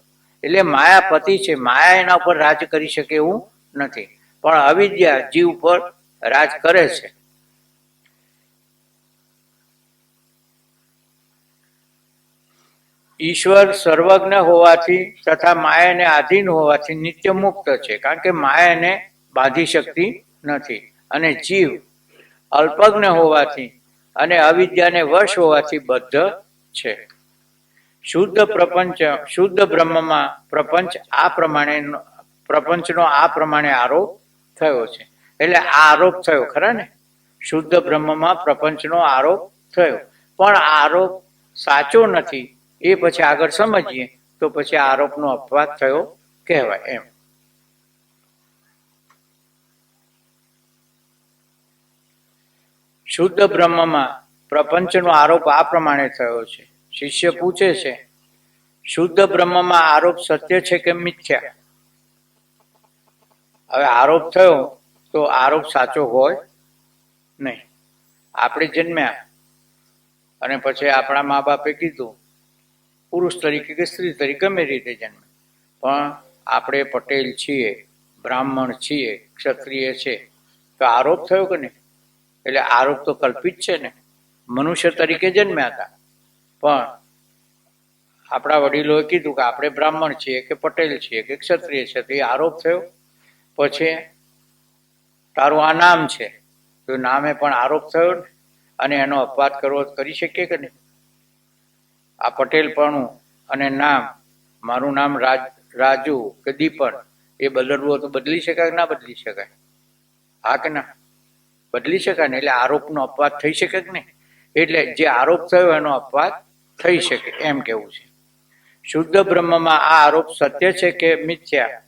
એટલે માયાપતિ છે. માયા એના ઉપર રાજ કરી શકે એવું નથી, પણ અવિદ્યા જીવ ઉપર રાજ કરે છે. ઈશ્વર સર્વજ્ઞ હોવાથી તથા માયાને આધીન હોવાથી નિત્ય મુક્ત છે, કારણ કે માયા એને બાંધી શકતી નથી. અને જીવ અલ્પજ્ઞ હોવાથી અને અવિદ્યાને વશ હોવાથી બદ્ધ છે. શુદ્ધ પ્રપંચ, શુદ્ધ બ્રહ્મમાં પ્રપંચનો આ પ્રમાણે આરોપ થયો છે. એટલે આ આરોપ થયો ખરા ને, શુદ્ધ બ્રહ્મમાં પ્રપંચનો આરોપ થયો, પણ આ આરોપ સાચો નથી. એ પછી આગળ સમજીએ તો પછી આરોપનો અપવાદ થયો કહેવાય એમ. શુદ્ધ બ્રહ્મમાં પ્રપંચનો આરોપ આ પ્રમાણે થયો છે. શિષ્ય પૂછે છે, શુદ્ધ બ્રહ્મમાં આરોપ સત્ય છે કે મિથ્યા? હવે આરોપ થયો તો આરોપ સાચો હોય નહીં. આપણે જન્મ્યા અને પછી આપણા મા બાપે કીધું પુરુષ તરીકે કે સ્ત્રી તરીકે ગમે રીતે જન્મે, પણ આપણે પટેલ છીએ, બ્રાહ્મણ છીએ, ક્ષત્રિય છે, તો આરોપ થયો કે નહીં? એટલે આરોપ તો કલ્પિત છે ને. મનુષ્ય તરીકે જન્મ્યા હતા પણ આપણા વડીલોએ કીધું કે આપણે બ્રાહ્મણ છીએ કે પટેલ છીએ કે ક્ષત્રિય છે, તો એ આરોપ થયો. પછી તારું આ નામ છે તો નામે પણ આરોપ થયો ને, અને એનો અપવાદ કરવો કરી શકીએ કે નહીં? આ પટેલપણું અને નામ, મારું નામ રાજુ કે દીપન, એ બદલવું તો બદલી શકાય કે ના બદલી શકાય? હા કે ના? બદલી શકાય ને. એટલે આરોપનો અપવાદ થઈ શકે કે નહીં? એટલે જે આરોપ થયો એનો અપવાદ થઈ શકે એમ કેવું છે. શુદ્ધ બ્રહ્મમાં આ આરોપ સત્ય છે કે મિથ્યા?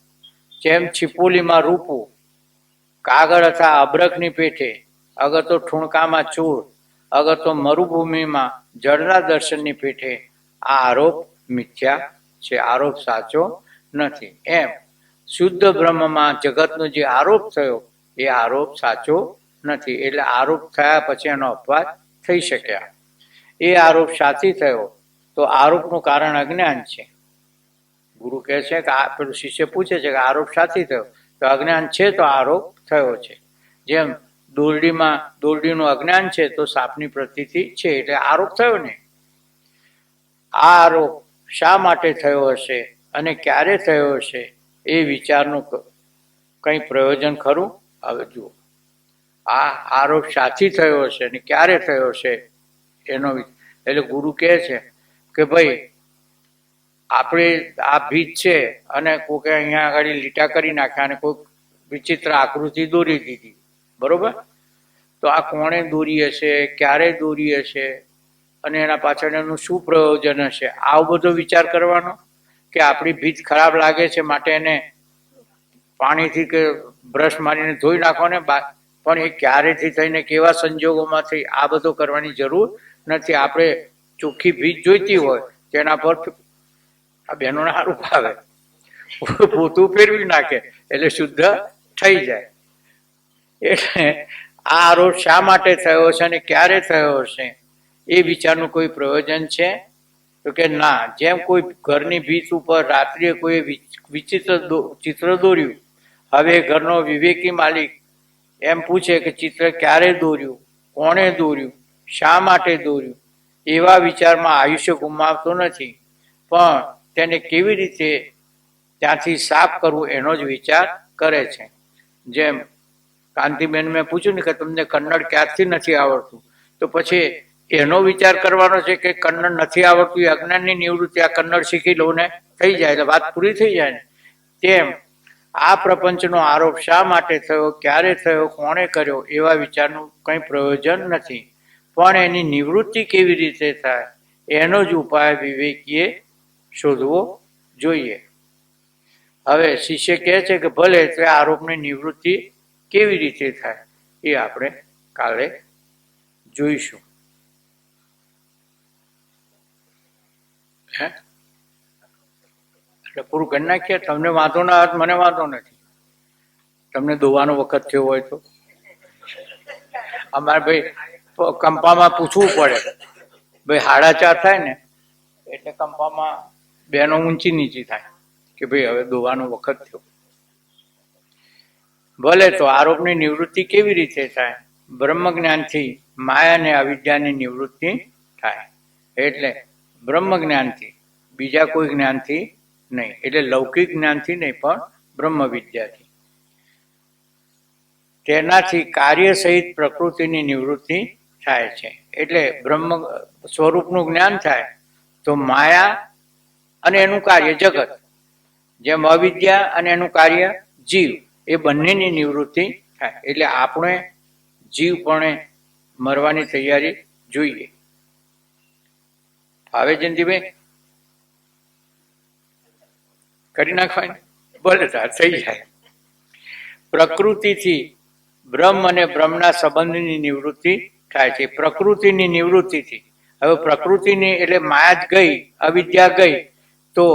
જેમ છીપોલીમાં રૂપું, કાગળ અથવા અબ્રકની પેઠે, અગર તો ઠૂણકામાં ચૂર, અગર તો મરુભૂમિમાં જળના દર્શનની પેઠે, આ આરોપ મિથ્યા છે, આરોપ સાચો નથી. એમ શુદ્ધ બ્રહ્મમાં જગતનો જે આરોપ થયો એ આરોપ સાચો નથી. એટલે આરોપ થયા પછી એનો અપવાદ થઈ શક્યા. એ આરોપ સાચી થયો તો આરોપનું કારણ અજ્ઞાન છે. ગુરુ કહે છે કે આ પેલું શિષ્ય પૂછે છે કે આરોપ શાથી થયો, તો અજ્ઞાન છે તો આરોપ થયો છે. જેમ દોરડીનું અજ્ઞાન છે તો સાપની પ્રતીતિ છે એટલે આરોપ થયો ને. આ આરોપ શા માટે થયો હશે અને ક્યારે થયો હશે એ વિચારનું કંઈ પ્રયોજન ખરું? હવે જુઓ, આ આરોપ શાથી થયો હશે અને ક્યારે થયો હશે એનો એટલે ગુરુ કહે છે કે ભાઈ આપણે આ ભીત છે અને કોકે અહીંયા આગળ લીટા કરી નાખ્યા અને કોઈક વિચિત્ર આકૃતિ દોરી દીધી, બરોબર? તો આ કોણે દોરી હશે, ક્યારે દોરી હશે અને એના પાછળ એનું શું પ્રયોજન હશે, આવો બધો વિચાર કરવાનો. કે આપણી ભીત ખરાબ લાગે છે માટે એને પાણીથી કે બ્રશ મારીને ધોઈ નાખવાને, પણ એ ક્યારેથી થઈને કેવા સંજોગોમાં થઈ આ બધો કરવાની જરૂર નથી. આપણે ચોખ્ખી ભીત જોઈતી હોય તેના પર આ બહેનોને સારું ભાવે પોતું ફેરવી નાખે એટલે શુદ્ધ થઈ જાય. એટલે આ આરોપ શા માટે થયો છે અને ક્યારે થયો હશે એ વિચારનું કોઈ પ્રયોજન છે? તો કે ના. જેમ કોઈ ઘરની ભીત ઉપર રાત્રિએ કોઈ વિચિત્ર ચિત્ર દોર્યું, હવે ઘરનો વિવેકી માલિક એમ પૂછે કે ચિત્ર ક્યારે દોર્યું, કોણે દોર્યું, શા માટે દોર્યું, એવા વિચારમાં આયુષ્ય ગુમાવતો નથી, પણ તેને કેવી રીતે ત્યાંથી સાફ કરવું એનો જ વિચાર કરે છે. જેમ કાંતિબેન મેં પૂછ્યું ને કે તમને કન્નડ ક્યારથી નથી આવડતું, તો પછી એનો વિચાર કરવાનો છે કે કન્નડ નથી આવડતું એ અજ્ઞાનની નિવૃત્તિ, આ કન્નડ શીખી લઉં ને થઈ જાય એટલે વાત પૂરી થઈ જાય ને. તેમ આ પ્રપંચનો આરોપ શા માટે થયો, ક્યારે થયો, કોણે કર્યો એવા વિચારનું કંઈ પ્રયોજન નથી, પણ એની નિવૃત્તિ કેવી રીતે થાય એનો જ ઉપાય વિવેકીએ શોધવો જોઈએ. હવે શિષ્ય કહે છે કે ભલે તે આરોપની નિવૃત્તિ કેવી રીતે થાય એ આપણે કાલે જોઈશું. એટલે પૂરું કરી નાખીએ. તમને વાંધો ના આવે, મને વાંધો નથી. તમને દોવાનો વખત થયો હોય તો અમારે ભાઈ કંપામાં પૂછવું પડે. ભાઈ 4:30 થાય ને એટલે કંપામાં બહેનો ઊંચી નીચી થાય કે ભાઈ હવે દોવાનો વખત થયો. ભલે તો આરોપની નિવૃત્તિ કેવી રીતે થાય? બ્રહ્મ જ્ઞાનથી માયા અને અવિદ્યાની નિવૃત્તિ થાય. એટલે બ્રહ્મ જ્ઞાનથી, બીજા કોઈ જ્ઞાનથી નહીં. એટલે લૌકિક જ્ઞાનથી નહીં પણ બ્રહ્મ વિદ્યાથી. તેનાથી કાર્ય સહિત પ્રકૃતિની નિવૃત્તિ થાય છે. એટલે બ્રહ્મ સ્વરૂપનું જ્ઞાન થાય તો માયા અને એનું કાર્ય જગત, જેમ અવિદ્યા અને એનું કાર્ય જીવ, એ બંનેની નિવૃત્તિ થાય. એટલે આપણે જીવપણે મરવાની તૈયારી જોઈએ. હવે જયંતિભાઈ કરી નાખવાની, ભલે થઈ જાય. પ્રકૃતિથી બ્રહ્મ અને બ્રહ્મના સંબંધની નિવૃત્તિ થાય છે. પ્રકૃતિની નિવૃત્તિથી, હવે પ્રકૃતિની એટલે માયા જ ગઈ, અવિદ્યા ગઈ, તો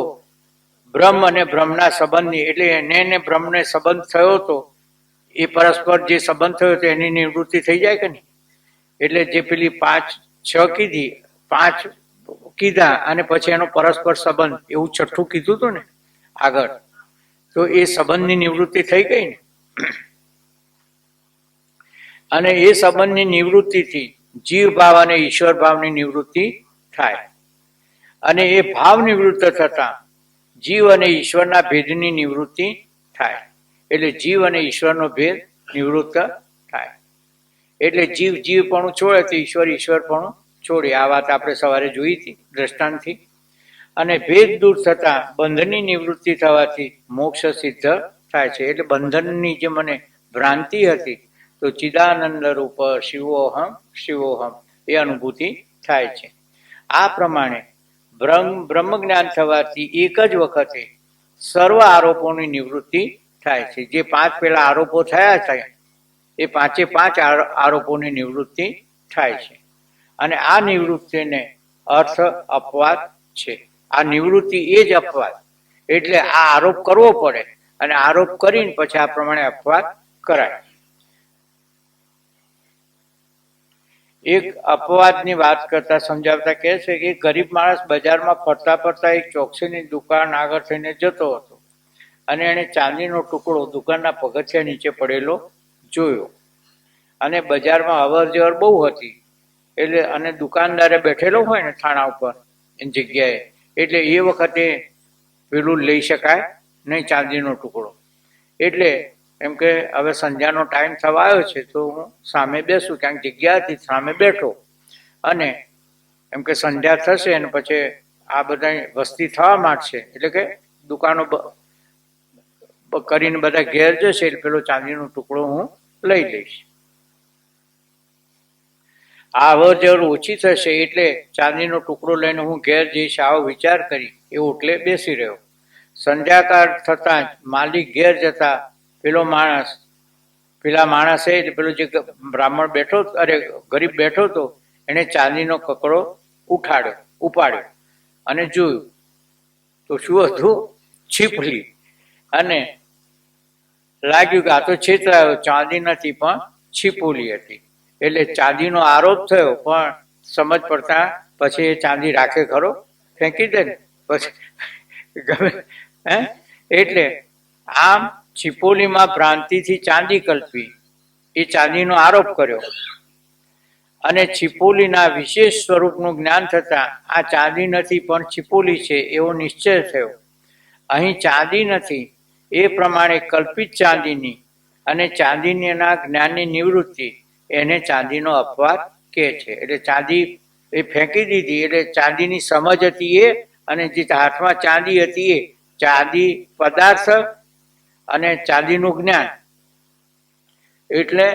બ્રહ્મ અને બ્રહ્મના સંબંધની એટલે એને બ્રહ્મને સંબંધ થયો તો એ પરસ્પર જે સંબંધ થયો તો એની નિવૃત્તિ થઈ જાય કે નહીં? એટલે જે પેલી 5 6 કીધી, 5 કીધા અને પછી એનો પરસ્પર સંબંધ એવું 6ઠું કીધું હતું ને આગળ, તો એ સંબંધની નિવૃત્તિ થઈ ગઈ ને. અને એ સંબંધની નિવૃત્તિથી જીવ ભાવ અને ઈશ્વર ભાવની નિવૃત્તિ થાય. અને એ ભાવ નિવૃત્ત થતા જીવ અને ઈશ્વરના ભેદની નિવૃત્તિ થાય. એટલે જીવ અને ઈશ્વરનો ભેદ નિવૃત્ત થાય. એટલે જીવ જીવપણું છોડે તો ઈશ્વર ઈશ્વરપણું છોડે. આ વાત આપણે સવારે જોઈ હતી દ્રષ્ટાંતથી. અને ભેદ દૂર થતા બંધનની નિવૃત્તિ થવાથી મોક્ષ સિદ્ધ થાય છે. એટલે બંધનની જે મને ભ્રાંતિ હતી તો ચિદાનંદ રૂપ શિવોહમ શિવોહમ એ અનુભૂતિ થાય છે. આ પ્રમાણે બ્રહ્મ જ્ઞાન થવાથી એક જ વખતે સર્વ આરોપોની નિવૃત્તિ થાય છે. જે 5 પેલા આરોપો થયા છે એ 5 આરોપોની નિવૃત્તિ થાય છે. અને આ નિવૃત્તિને અર્થ અપવાદ છે. આ નિવૃત્તિ એ જ અપવાદ. એટલે આ આરોપ કરવો પડે અને આરોપ કરીને પછી આ પ્રમાણે અપવાદ કરાય. એક અપવાદની વાત કરતા સમજાવતા કહે છે કે ગરીબ માણસ બજારમાં ફરતા ફરતા એક ચોકસીની દુકાન આગળ થઈને જતો હતો અને એણે ચાંદીનો ટુકડો દુકાનના પગથિયા નીચે પડેલો જોયો અને બજારમાં અવર જવર બહુ હતી એટલે અને દુકાનદારે બેઠેલો હોય ને થાણા ઉપર એની જગ્યાએ એટલે એ વખતે પેલું લઈ શકાય નહીં ચાંદીનો ટુકડો એટલે એમ કે હવે સંધ્યાનો ટાઈમ થવા આવ્યો છે તો હું સામે બેસું ક્યાંક જગ્યા હતી સામે બેઠો અને એમ કે સંધ્યા થશે અને પછી આ બધા વસ્તી થવા માંડશે એટલે કે દુકાનો કરીને બધા ઘેર જશે એટલે પેલો ચાંદીનો ટુકડો હું લઈ લઈશ. આ અવર જવર ઓછી થશે એટલે ચાંદીનો ટુકડો લઈને હું ઘેર જઈશ આવો વિચાર કરી એ ઓટલે બેસી રહ્યો. સંધ્યાકાળ થતા જ માલિક ઘેર જતા પેલા માણસે પેલો જે બ્રાહ્મણ બેઠો અરે ગરીબ બેઠો હતો એને ચાંદીનો કકડો ઉપાડ્યો અને જોયું તો શું હતું? છીપલી. અને લાગ્યું કે આ તો છેતરાયો, ચાંદી નથી પણ છીપોલી હતી. એટલે ચાંદીનો આરોપ થયો પણ સમજ પડતા પછી એ ચાંદી રાખે ખરો? ફેંકી દે ને પછી ગમે હે. એટલે આમ છીપોલીમાં ભ્રાંતિથી ચાંદી કલ્પી એ ચાંદીનો આરોપ કર્યો અને છીપોલીના વિશેષ સ્વરૂપનું જ્ઞાન થતા આ ચાંદી નથી પણ છીપોલી છે એવો નિશ્ચય થયો. અહીં ચાંદી નથી એ પ્રમાણે કલ્પિત ચાંદીની અને ચાંદીના જ્ઞાનની નિવૃત્તિ એને ચાંદીનો અપવાદ કહે છે. એટલે ચાંદી એ ફેંકી દીધી એટલે ચાંદીની સમજ હતી એ અને જે હાથમાં ચાંદી હતી એ ચાંદી પદાર્થ અને ચાંદીનું જ્ઞાન. એટલે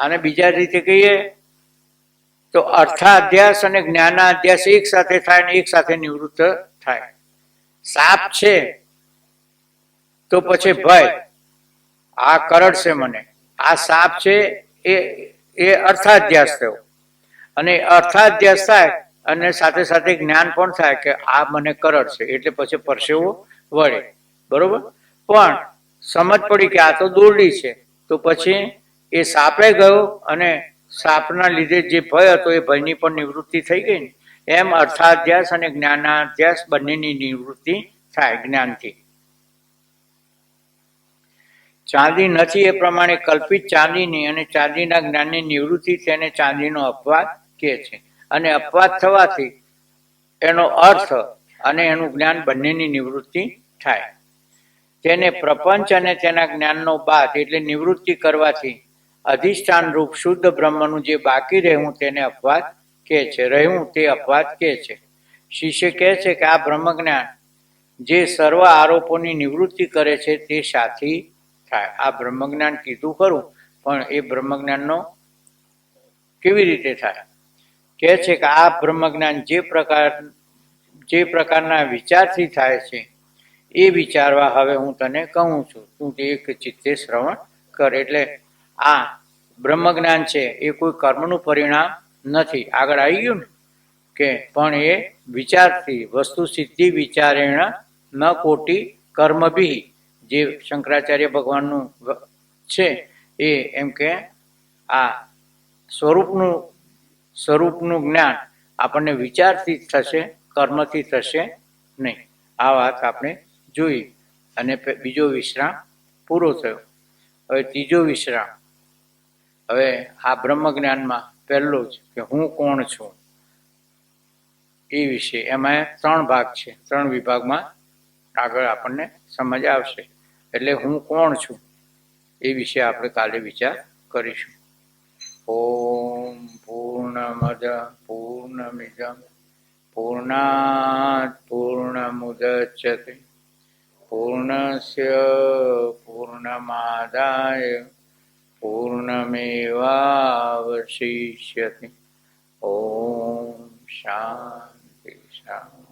આને બીજા રીતે કહીએ તો અર્થાધ્યાસ અને જ્ઞાનાધ્યાસ એક સાથે થાય અને એક સાથે નિવૃત્ત થાય. સાપ છે તો પછી ભય આ કરડશે મને, આ સાપ છે એ અર્થાધ્યાસ થયો અને અર્થાધ્યાસ થાય અને સાથે સાથે જ્ઞાન પણ થાય કે આ મને કરડશે એટલે પછી પરસેવો વળે. બરોબર. પણ સમજ પડી કે આ તો દોરડી છે તો પછી એ સાપે ગયો અને સાપના લીધે જે ભય હતો એ ભયની પણ નિવૃત્તિ થઈ ગઈ ને એમ અર્થાધ્યાસ અને જ્ઞાનાધ્યાસ બંનેની નિવૃત્તિ થાય જ્ઞાનથી. ચાંદી નથી એ પ્રમાણે કલ્પિત ચાંદીની અને ચાંદીના જ્ઞાનની નિવૃત્તિ તેને ચાંદીનો અપવાદ કહે છે. અને અપવાદ થવાથી એનો અર્થ અને એનું જ્ઞાન બંનેની નિવૃત્તિ થાય. તેને પ્રપંચ અને તેના જ્ઞાનનો બાદ એટલે નિવૃત્તિ કરવાથી અધિષ્ઠાન રૂપ શુદ્ધ બ્રહ્મનું જે બાકી રહેવું તેને અપવાદ કહે છે. રહેવું તે અપવાદ કહે છે. શિષ્ય કહે છે કે આ બ્રહ્મ જ્ઞાન જે સર્વ આરોપોની નિવૃત્તિ કરે છે તે સાથી થાય. આ બ્રહ્મજ્ઞાન કીધું ખરું પણ એ બ્રહ્મજ્ઞાનનો કેવી રીતે થાય? કહે છે કે આ બ્રહ્મજ્ઞાન જે પ્રકારના વિચારથી થાય છે એ વિચારવા હવે હું તને કહું છું, તું તે એક ચિત્તે શ્રવણ કર. એટલે આ બ્રહ્મજ્ઞાન છે એ કોઈ કર્મનું પરિણામ નથી. આગળ આવી ગયું ને કે પણ એ વિચારથી વસ્તુ સિદ્ધિ વિચારેણ ન કોટી કર્મભી જે શંકરાચાર્ય ભગવાનનું છે એ એમ કે આ સ્વરૂપનું જ્ઞાન આપણને વિચારથી થશે, કર્મથી થશે નહીં. આ વાત આપણે જોઈ અને બીજો વિશ્રામ પૂરો થયો. હવે ત્રીજો વિશ્રામ. હવે આ બ્રહ્મ જ્ઞાનમાં પહેલો જ કે હું કોણ છું એ વિશે. એમાં 3 ભાગ છે. 3 વિભાગમાં આગળ આપણને સમજ આવશે. એટલે હું કોણ છું એ વિશે આપણે કાલે વિચાર કરીશું. ઓમ પૂર્ણમદ પૂર્ણમિદં પૂર્ણાત પૂર્ણમુદચ્યતે પૂર્ણસ્ય પૂર્ણમાદાય પૂર્ણમેવાવશિષ્યતે. ઓમ શાંતિ શાંતિ.